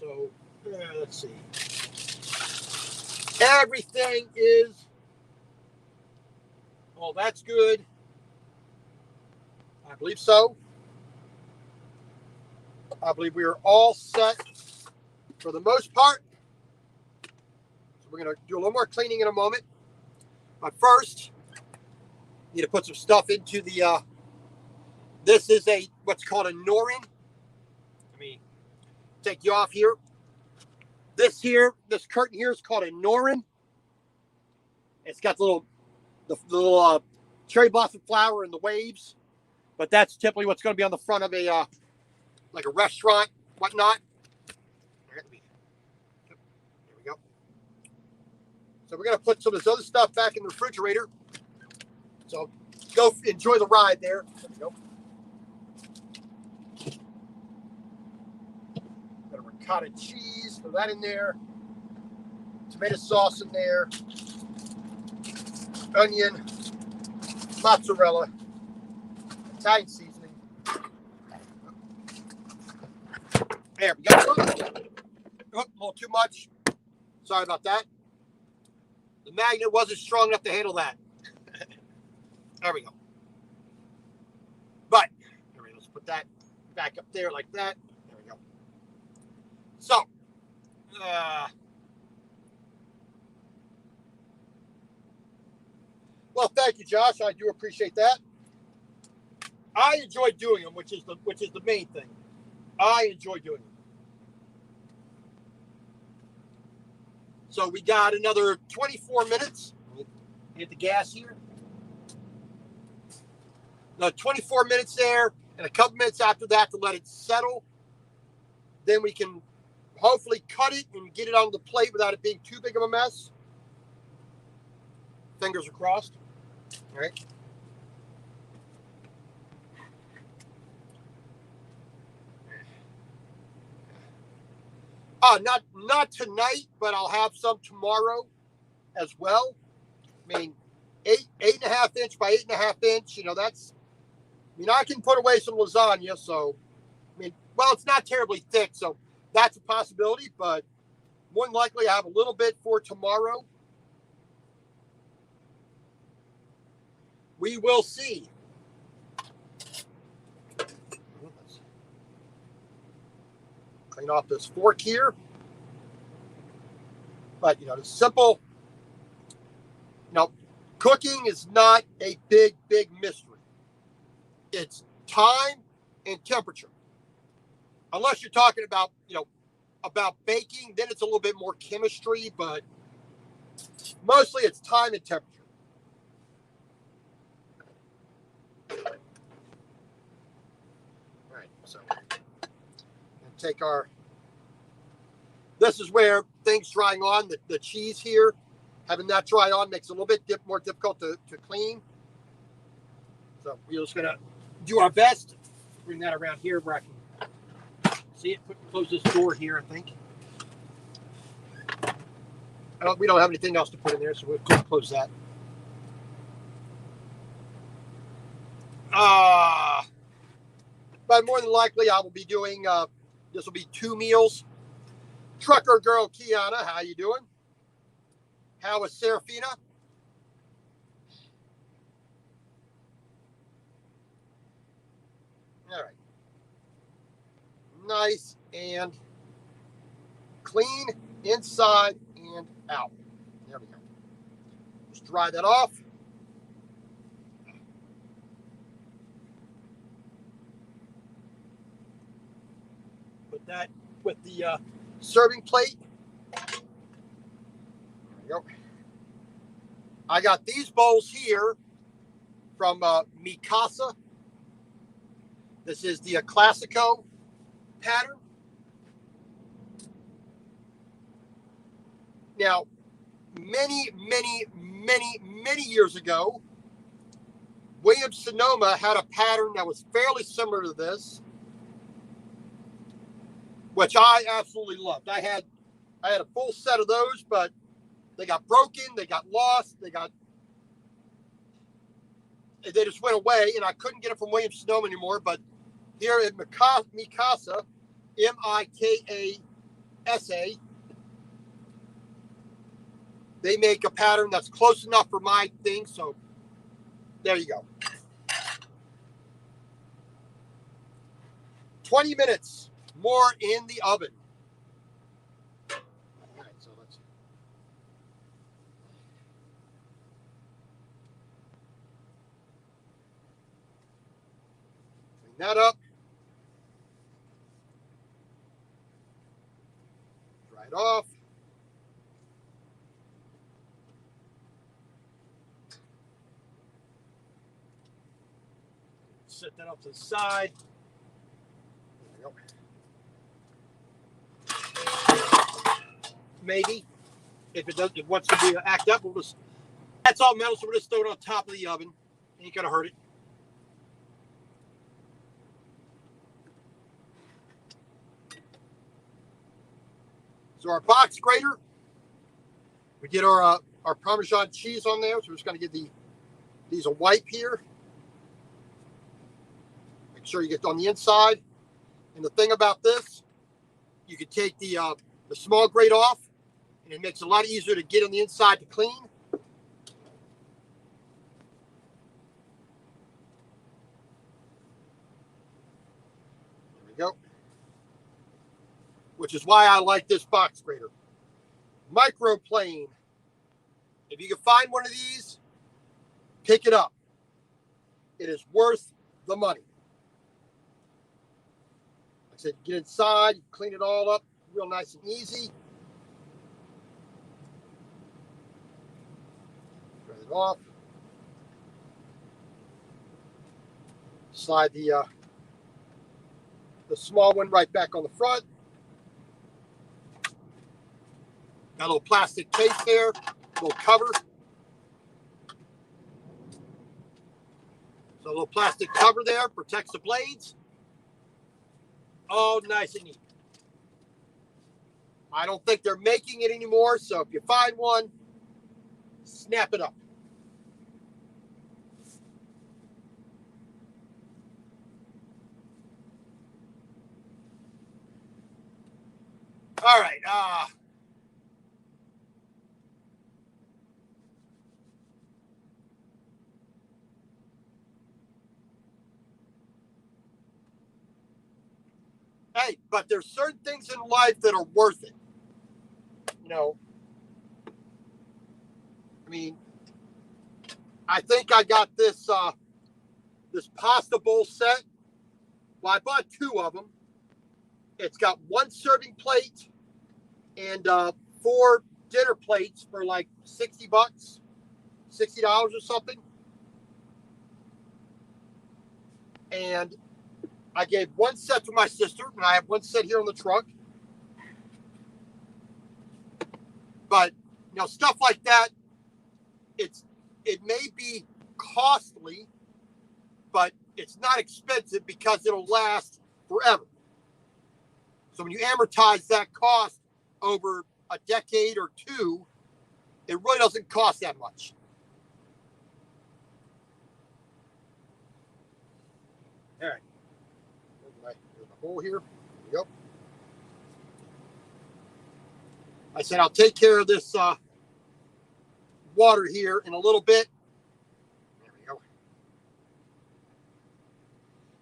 So let's see. Everything is. Oh, that's good. I believe so. I believe we are all set for the most part. So we're gonna do a little more cleaning in a moment. But first, need to put some stuff into the, this is what's called a norin. Let me take you off here. This curtain here is called a norin. It's got the little cherry blossom flower and the waves. But that's typically what's going to be on the front of a, like a restaurant, whatnot. There we go. So we're going to put some of this other stuff back in the refrigerator. So go enjoy the ride there. There we go. Got a ricotta cheese, throw that in there. Tomato sauce in there. Onion, mozzarella, Italian seasoning. There we go. Oh, a little too much. Sorry about that. The magnet wasn't strong enough to handle that. There we go. But, let's put that back up there like that. There we go. So, well, thank you, Josh. I do appreciate that. I enjoy doing them, which is the main thing. I enjoy doing them. So we got another 24 minutes. Hit the gas here. No, 24 minutes there, and a couple minutes after that to let it settle. Then we can hopefully cut it and get it on the plate without it being too big of a mess. Fingers are crossed. All right. Not tonight, but I'll have some tomorrow as well. I mean, 8.5 inch by 8.5 inch. You know, that's. I mean, I can put away some lasagna, so. I mean, well, it's not terribly thick, so that's a possibility. But more than likely, I have a little bit for tomorrow. We will see. Let's clean off this fork here. But, the simple, cooking is not a big mystery. It's time and temperature. Unless you're talking about, about baking, then it's a little bit more chemistry, but mostly it's time and temperature. All right, so take this is where things drying on, the cheese here, having that dry on makes it a little bit more difficult to clean. So we're just gonna do our best. Bring that around here where I can see it. Close this door here, I think. We don't have anything else to put in there, so we'll close that. But more than likely, I will be doing, this will be 2 meals. Trucker girl Kiana, how you doing? How is Serafina? All right. Nice and clean inside and out. There we go. Just dry that off. Put that with the serving plate. There we go. I got these bowls here from Mikasa. This is the Classico. pattern. Now, many years ago, Williams-Sonoma had a pattern that was fairly similar to this, which I absolutely loved. I had a full set of those, but they got broken, they got lost, they just went away, and I couldn't get it from Williams-Sonoma anymore. But here at Mikasa, Mikasa, they make a pattern that's close enough for my thing. So there you go. 20 minutes more in the oven. All right, so let's clean that up. Dry it off. Set that up to the side. There we go. Maybe if it wants to be act up, that's all metal, so we'll just throw it on top of the oven. Ain't gonna hurt it. So our box grater, we get our Parmesan cheese on there. So we're just gonna get these a wipe here. Make sure you get on the inside. And the thing about this, you can take the small grate off, and it makes it a lot easier to get on the inside to clean. There we go. Which is why I like this box grater. Microplane. If you can find one of these, pick it up. It is worth the money. Like I said, get inside, you clean it all up real nice and easy. Dry it off. Slide the small one right back on the front. Got a little plastic case there, a little cover. So a little plastic cover there protects the blades. All nice and neat. I don't think they're making it anymore, so if you find one, snap it up. All right. Hey, but there's certain things in life that are worth it. You know, I mean, I think I got this this pasta bowl set. Well, I bought 2 of them. It's got 1 serving plate and 4 dinner plates for like $60, $60 or something. And I gave 1 set to my sister, and I have 1 set here in the trunk. But you know, stuff like that, it may be costly, but it's not expensive because it'll last forever. So when you amortize that cost over a decade or 2, it really doesn't cost that much. All right. There's a hole here. There we go. I said I'll take care of this water here in a little bit. There we go.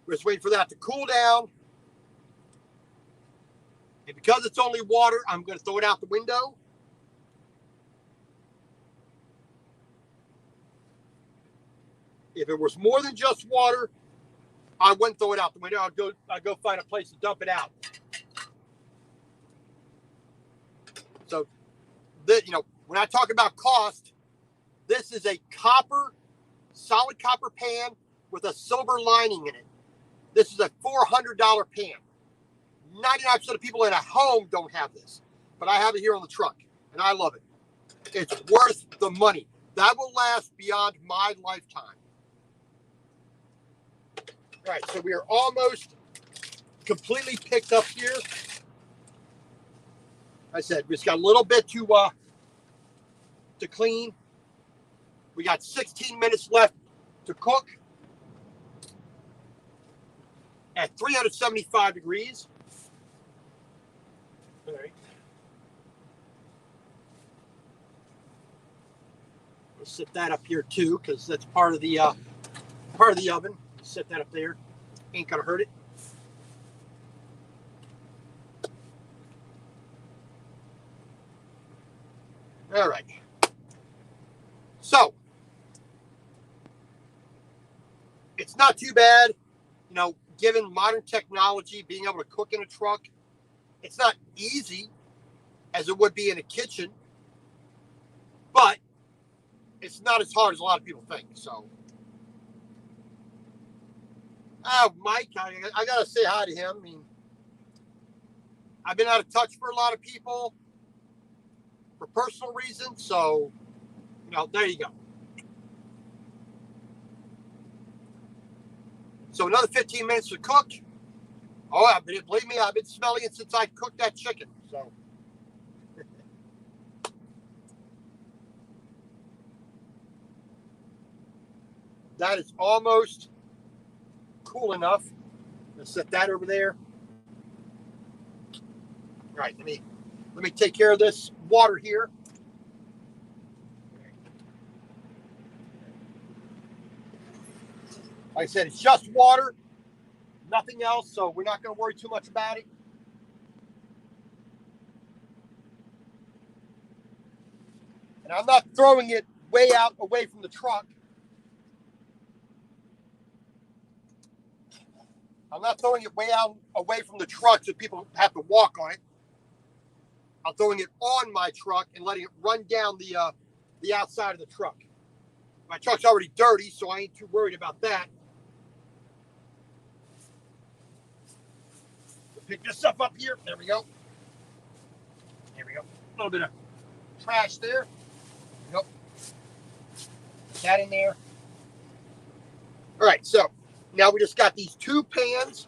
We're just waiting for that to cool down. And because it's only water, I'm going to throw it out the window. If it was more than just water, I wouldn't throw it out the window. I'd go find a place to dump it out. So, you know, when I talk about cost, this is a solid copper pan with a silver lining in it. This is a $400 pan. 99% of people in a home don't have this, but I have it here on the truck, and I love it. It's worth the money. That will last beyond my lifetime. All right, so we are almost completely picked up here. I said we just got a little bit to clean. We got 16 minutes left to cook at 375 degrees. All right. We'll set that up here too, because that's part of the oven. Set that up there. Ain't gonna hurt it. All right. So it's not too bad, you know, given modern technology, being able to cook in a truck. It's not easy as it would be in a kitchen, but it's not as hard as a lot of people think. So, Mike, I gotta say hi to him. I mean, I've been out of touch for a lot of people for personal reasons. So, you know, there you go. So another 15 minutes to cook. Oh, believe me, I've been smelling it since I cooked that chicken. So. That is almost cool enough. Let's set that over there. All right, let me take care of this water here. Like I said, it's just water, nothing else, so we're not going to worry too much about it. And I'm not throwing it way out away from the truck. I'm not throwing it way out away from the truck so people have to walk on it. I'm throwing it on my truck and letting it run down the outside of the truck. My truck's already dirty, so I ain't too worried about that. Pick this stuff up here. There we go. There we go. A little bit of trash there. There we go. Put that in there. All right, so now we just got these two pans.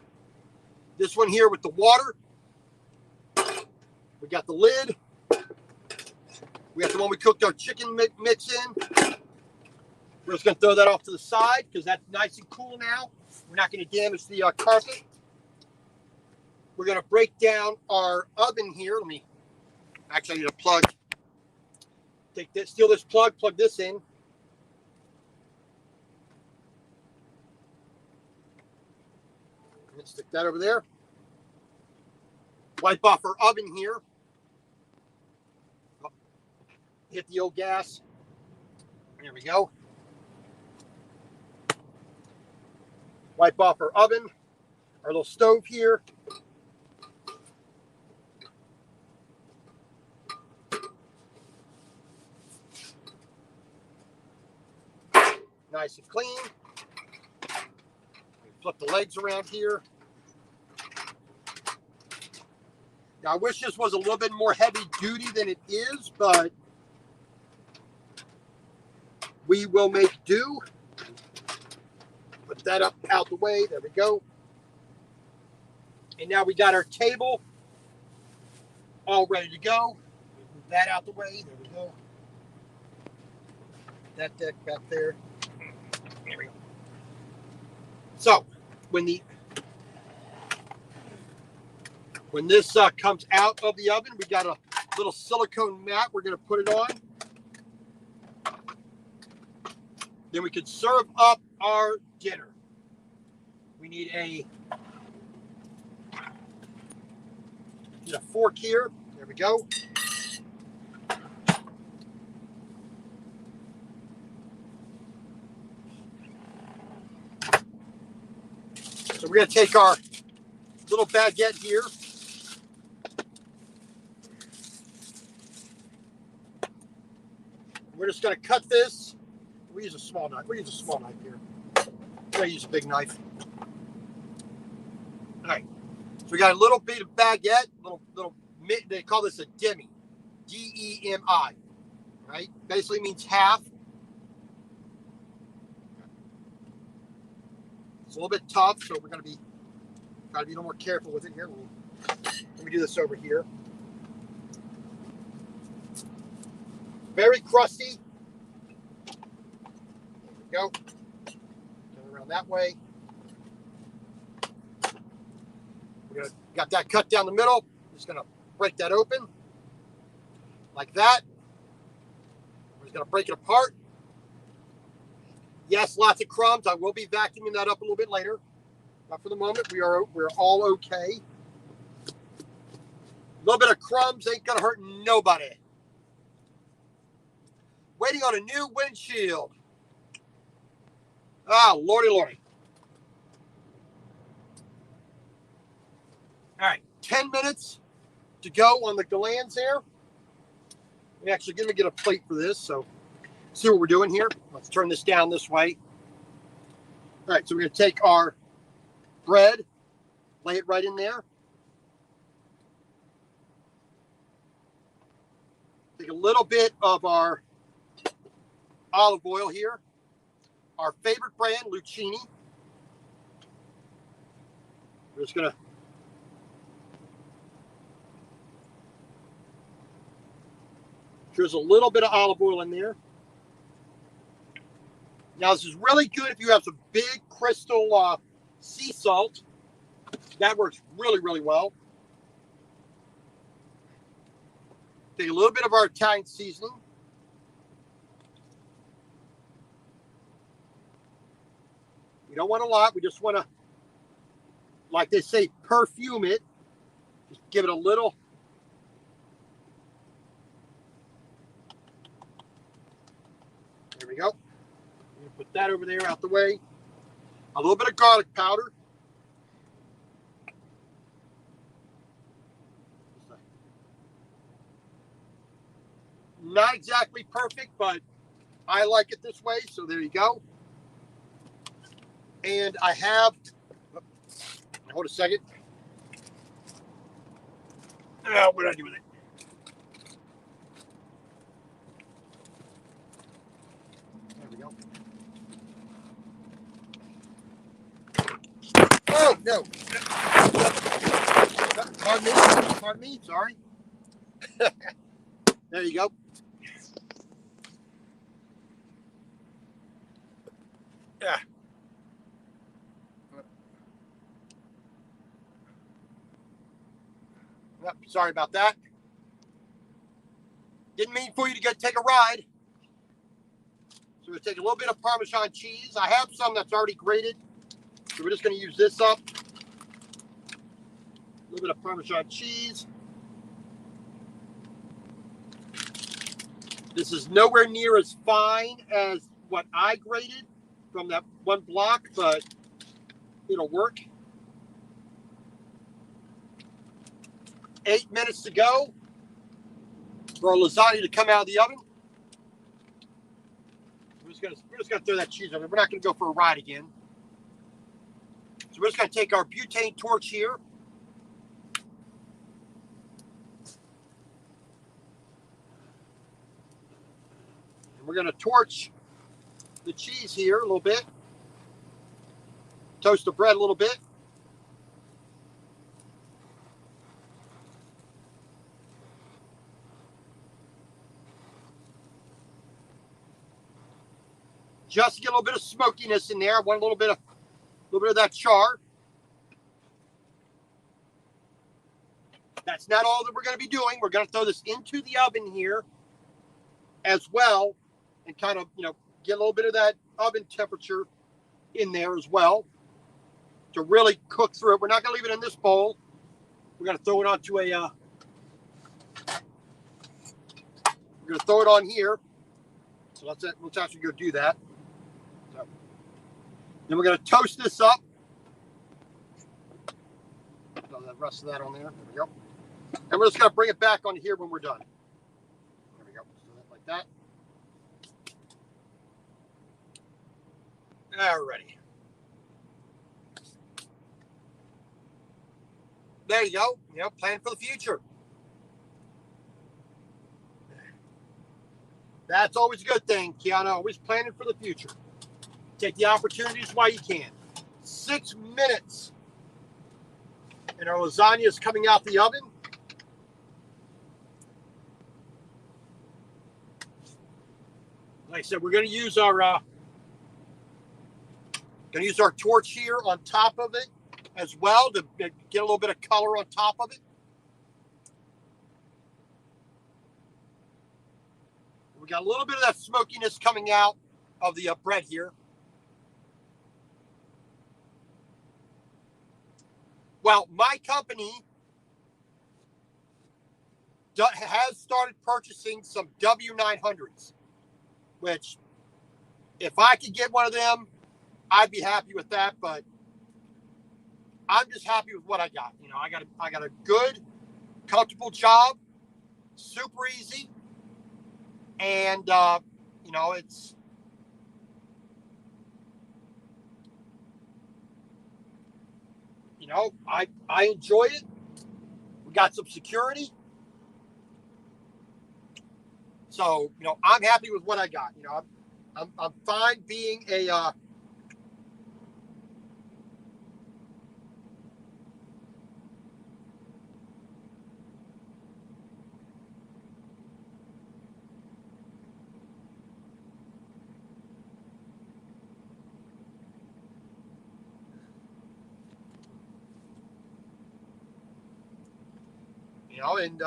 This one here with the water. We got the lid. We got the one we cooked our chicken mix in. We're just going to throw that off to the side because that's nice and cool now. We're not going to damage the carpet. We're going to break down our oven here. Let me actually need a plug. Take this, steal this plug this in. Let's stick that over there. Wipe off our oven here. Hit the old gas. There we go. Wipe off our oven, our little stove here. Nice and clean. Flip the legs around here. Now, I wish this was a little bit more heavy duty than it is, but we will make do. Put that up out the way. There we go. And now we got our table all ready to go. Move that out the way. There we go. That deck back there. There we go. So when this comes out of the oven, we got a little silicone mat. We're going to put it on. Then we could serve up our dinner. We need a fork here. There we go. So we're going to take our little baguette here. We're just going to cut this. We use a small knife. We use a small knife here. I'm going to use a big knife. All right. So we got a little bit of baguette, little. They call this a demi, D-E-M-I, right? Basically means half. It's a little bit tough, so we're gotta be a little more careful with it here. Let me do this over here. Very crusty. There we go. Turn around that way. Got that cut down the middle. Just gonna break that open like that. We're just gonna break it apart. Yes, lots of crumbs. I will be vacuuming that up a little bit later. But for the moment, we're all okay. A little bit of crumbs ain't gonna hurt nobody. Waiting on a new windshield. Ah, lordy, lordy. All right, 10 minutes to go on the glands there. We're actually gonna get a plate for this, so see what we're doing here. Let's turn this down this way. All right, so we're gonna take our bread, lay it right in there. Take a little bit of our olive oil here. Our favorite brand, Lucchini. We're just gonna there's a little bit of olive oil in there. Now this is really good if you have some big crystal sea salt. That works really, really well. Take a little bit of our Italian seasoning. We don't want a lot. We just want to, like they say, perfume it. Just give it a little. There we go. I'm going to put that over there out the way. A little bit of garlic powder. Not exactly perfect, but I like it this way, so there you go. And I have, hold a second. What did I do with it? There we go. Oh, no. Pardon me, sorry. There you go. Yeah. Yep, sorry about that. Didn't mean for you to take a ride. So we'll take a little bit of Parmesan cheese. I have some that's already grated. So we're just going to use this up. A little bit of Parmesan cheese. This is nowhere near as fine as what I grated from that one block, but it'll work. 8 minutes to go for our lasagna to come out of the oven. We're just gonna throw that cheese over. We're not gonna go for a ride again. So we're just gonna take our butane torch here. And we're gonna torch the cheese here a little bit. Toast the bread a little bit. Just to get a little bit of smokiness in there. I want a little bit of that char. That's not all that we're going to be doing. We're going to throw this into the oven here as well, and kind of, get a little bit of that oven temperature in there as well to really cook through it. We're not going to leave it in this bowl. We're going to throw it onto we're going to throw it on here. So let's actually go do that. So then we're going to toast this up. Throw the rest of that on there. There we go. And we're just going to bring it back on here when we're done. There we go. So like that. Alrighty. there you go. Plan for the future. That's always a good thing, Kiana. Always planning for the future. Take the opportunities while you can. 6 minutes. And our lasagna is coming out the oven. Like I said, we're going to use our torch here on top of it as well to get a little bit of color on top of it. We got a little bit of that smokiness coming out of the bread here. Well, my company has started purchasing some W900s, which if I could get one of them, I'd be happy with that. But I'm just happy with what I got. I got a good, comfortable job, super easy, and it's I enjoy it. We got some security. So, I'm happy with what I got. I'm fine being a and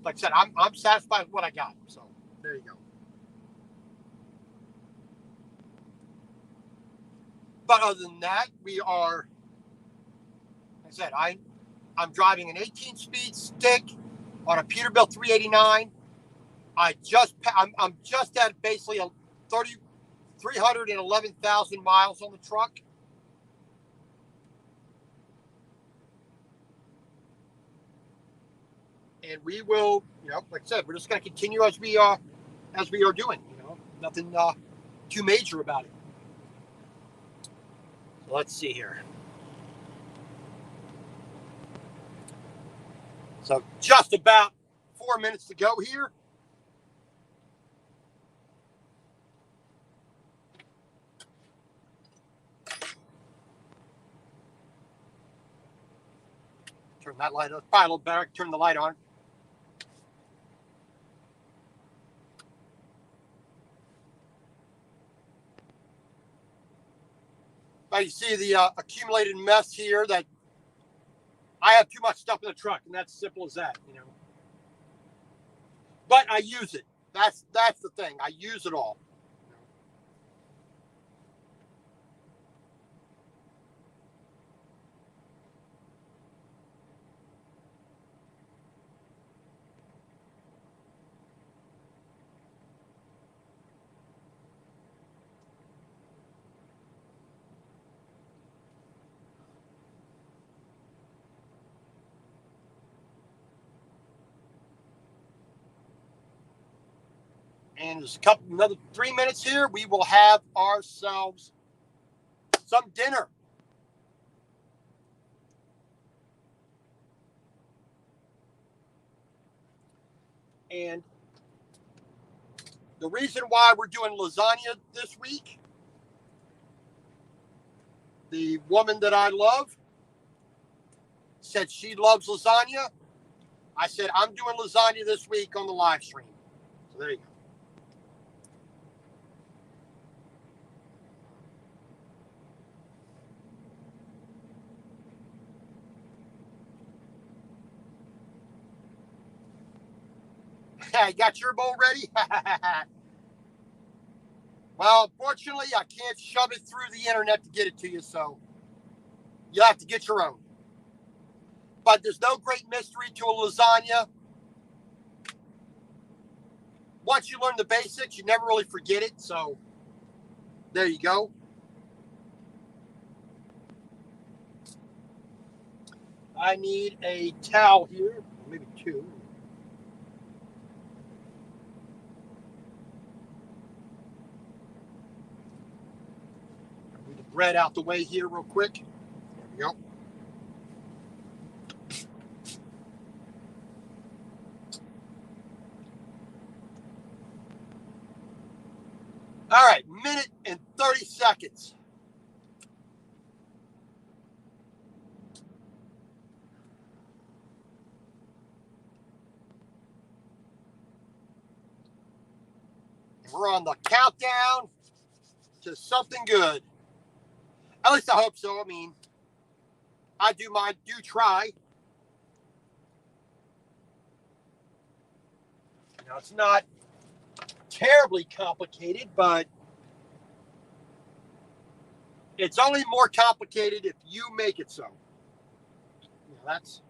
like I said, I'm satisfied with what I got. So there you go. But other than that, we are. Like I said, I'm driving an 18-speed stick on a Peterbilt 389. I'm just at basically 311,000 miles on the truck. And we will, like I said, we're just going to continue as we are doing. Nothing too major about it. So let's see here. So just about 4 minutes to go here. Turn that light on. Probably a little better. Turn the light on. But you see the accumulated mess here that I have too much stuff in the truck, and that's simple as that, But I use it. That's the thing. I use it all. And there's another 3 minutes here. We will have ourselves some dinner. And the reason why we're doing lasagna this week, the woman that I love said she loves lasagna. I said, I'm doing lasagna this week on the live stream. So there you go. You got your bowl ready? Well, unfortunately, I can't shove it through the internet to get it to you, so you'll have to get your own. But there's no great mystery to a lasagna. Once you learn the basics, you never really forget it, so there you go. I need a towel here, maybe two. Move the bread out the way here real quick. There we go. seconds. We're on the countdown to something good. At least I hope so. I mean, I do try. Now, it's not terribly complicated, but it's only more complicated if you make it so. Yeah, that's...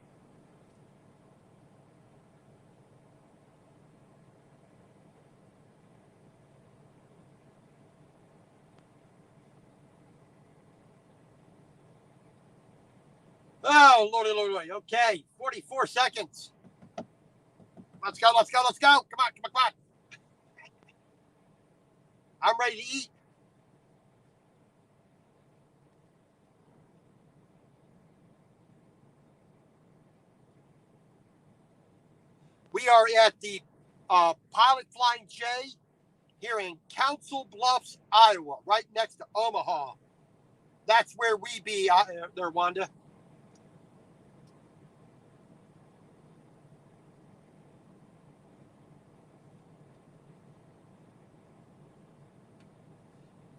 Oh, Lordy. Okay, 44 seconds. Let's go. Come on. I'm ready to eat. We are at the Pilot Flying J here in Council Bluffs, Iowa, right next to Omaha. That's where we be there, Wanda.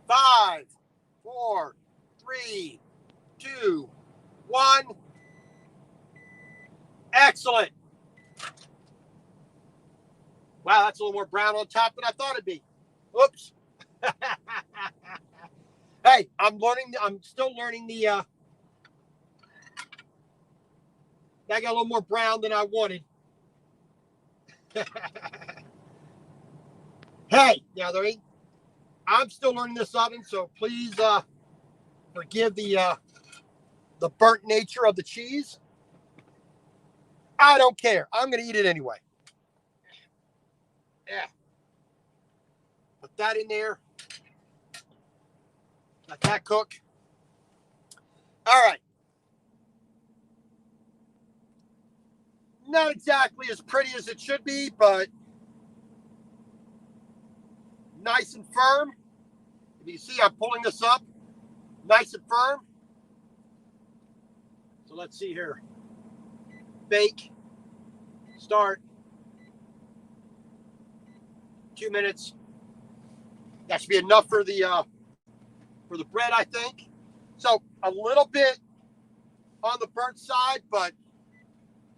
Five, 4, 3, 2, 1. Excellent. Wow, that's a little more brown on top than I thought it'd be. Oops. Hey, I'm still learning the that got a little more brown than I wanted. Hey, now I'm still learning this oven, so please forgive the burnt nature of the cheese. I don't care. I'm gonna eat it anyway. Yeah. Put that in there. Let that cook. All right. Not exactly as pretty as it should be, but nice and firm. If you see, I'm pulling this up. Nice and firm. So let's see here. Bake. Start. 2 minutes. That should be enough for the bread, I think. So a little bit on the burnt side, but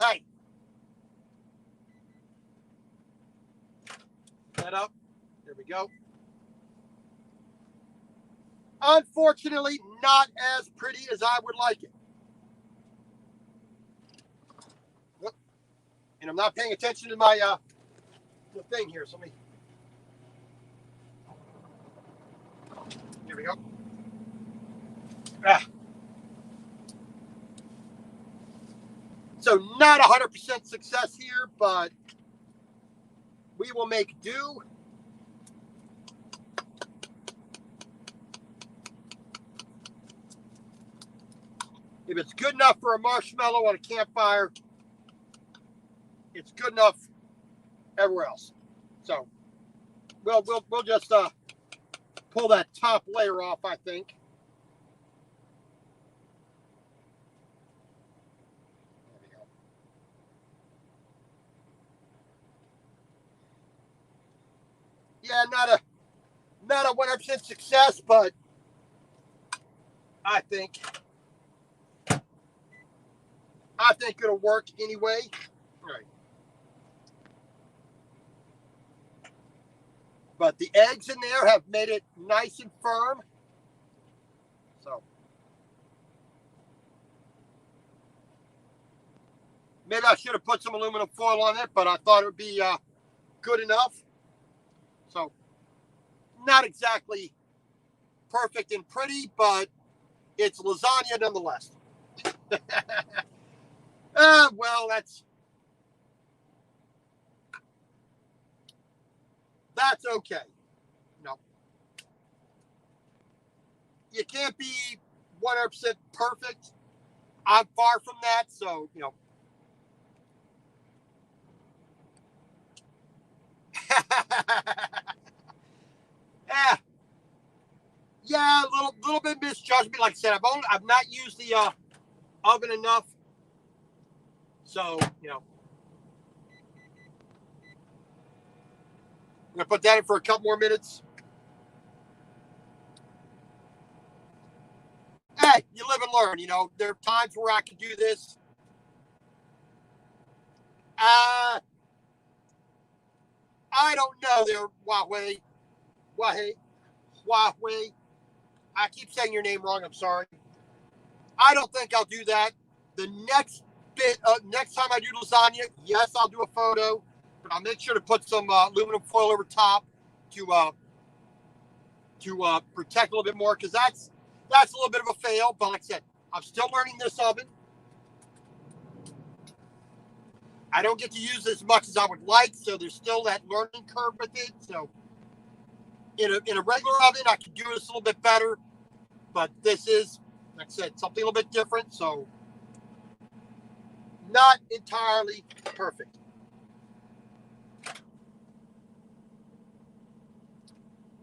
hey. That up. There we go. Unfortunately, not as pretty as I would like it. And I'm not paying attention to my the thing here. So let me. Here we go. So not 100% success here, but we will make do. If it's good enough for a marshmallow on a campfire, it's good enough everywhere else. So we'll just pull that top layer off, I think. There we go. Yeah, not a 100% success, but I think it'll work anyway. All right. But the eggs in there have made it nice and firm. So maybe I should have put some aluminum foil on it, but I thought it would be good enough. So not exactly perfect and pretty, but it's lasagna nonetheless. Well, that's okay. No, you can't be 100% perfect. I'm far from that, so yeah, Yeah, a little bit misjudgment. Like I said, I've not used the oven enough, so you know, I'm gonna put that in for a couple more minutes. Hey, you live and learn. You know, there are times where I can do this. I don't know there, Huawei. Huawei. I keep saying your name wrong. I'm sorry. I don't think I'll do that. The next time I do lasagna, yes, I'll do a photo, but I'll make sure to put some aluminum foil over top to protect a little bit more, because that's a little bit of a fail. But like I said, I'm still learning this oven. I don't get to use it as much as I would like, so there's still that learning curve with it. So in a regular oven, I can do this a little bit better, but this is, like I said, something a little bit different. So not entirely perfect. All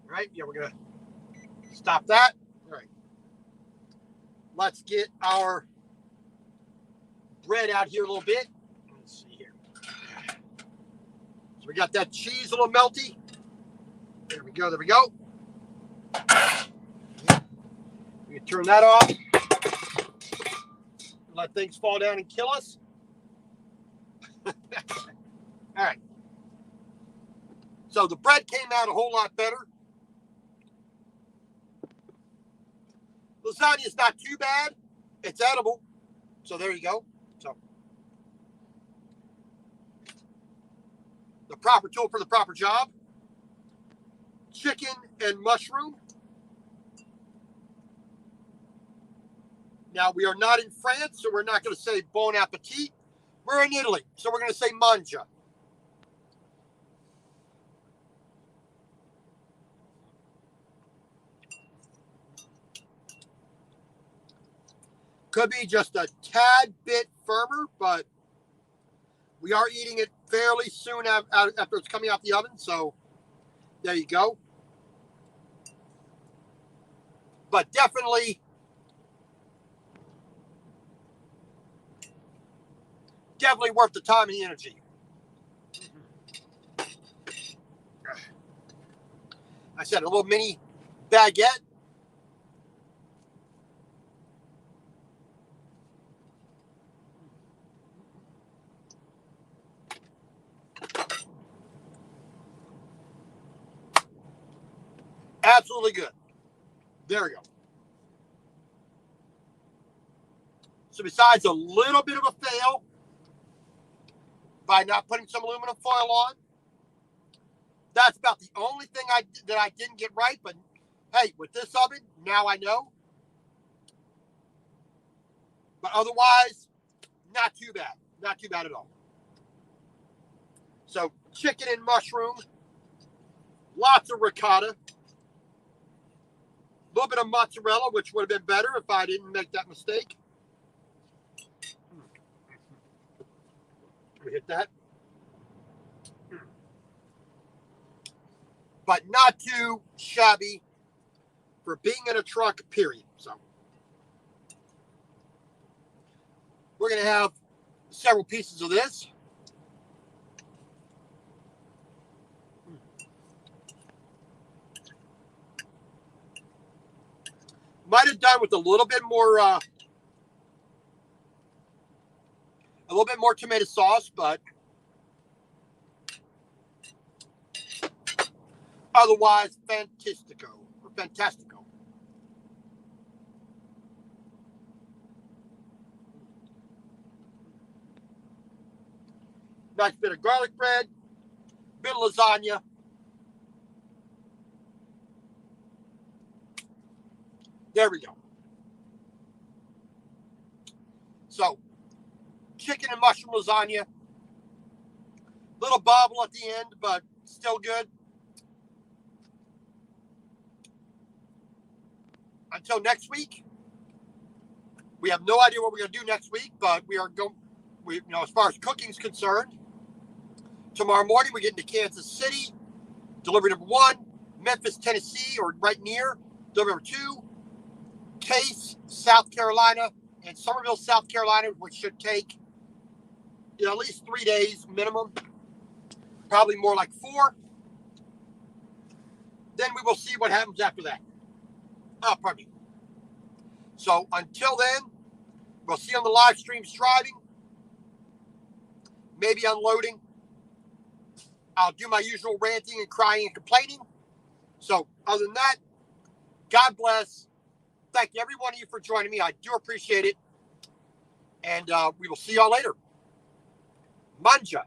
right, yeah, we're gonna stop that. All right, let's get our bread out here a little bit. Let's see here. So we got that cheese a little melty. There we go. There we go. We can turn that off. Let things fall down and kill us. All right. So the bread came out a whole lot better. Lasagna is not too bad. It's edible. So there you go. So the proper tool for the proper job. Chicken and mushroom. Now, we are not in France, so we're not going to say bon appetit. We're in Italy, so we're going to say mangia. Could be just a tad bit firmer, but we are eating it fairly soon after it's coming out the oven, so there you go. But definitely worth the time and the energy. I said a little mini baguette. Absolutely good. There we go. So besides a little bit of a fail by not putting some aluminum foil on, that's about the only thing that I didn't get right. But hey, with this oven, now I know. But otherwise, not too bad. Not too bad at all. So chicken and mushroom, lots of ricotta, a little bit of mozzarella, which would have been better if I didn't make that mistake. Let me hit that. But not too shabby for being in a truck, period. So we're going to have several pieces of this. Might have done with a little bit more tomato sauce, but otherwise fantastico. Nice bit of garlic bread, bit of lasagna. There we go. So, chicken and mushroom lasagna. Little bobble at the end, but still good. Until next week, we have no idea what we're going to do next week, but we are going. As far as cooking is concerned, tomorrow morning we get into Kansas City. Delivery number 1, Memphis, Tennessee, or right near. November 2, Case, South Carolina, and Summerville, South Carolina, which should take at least 3 days minimum, probably more like 4. Then we will see what happens after that. Pardon me. So until then, we'll see you on the live streams driving, maybe unloading. I'll do my usual ranting and crying and complaining. So other than that, God bless. Thank you, every one of you, for joining me. I do appreciate it. And we will see y'all later. Manja.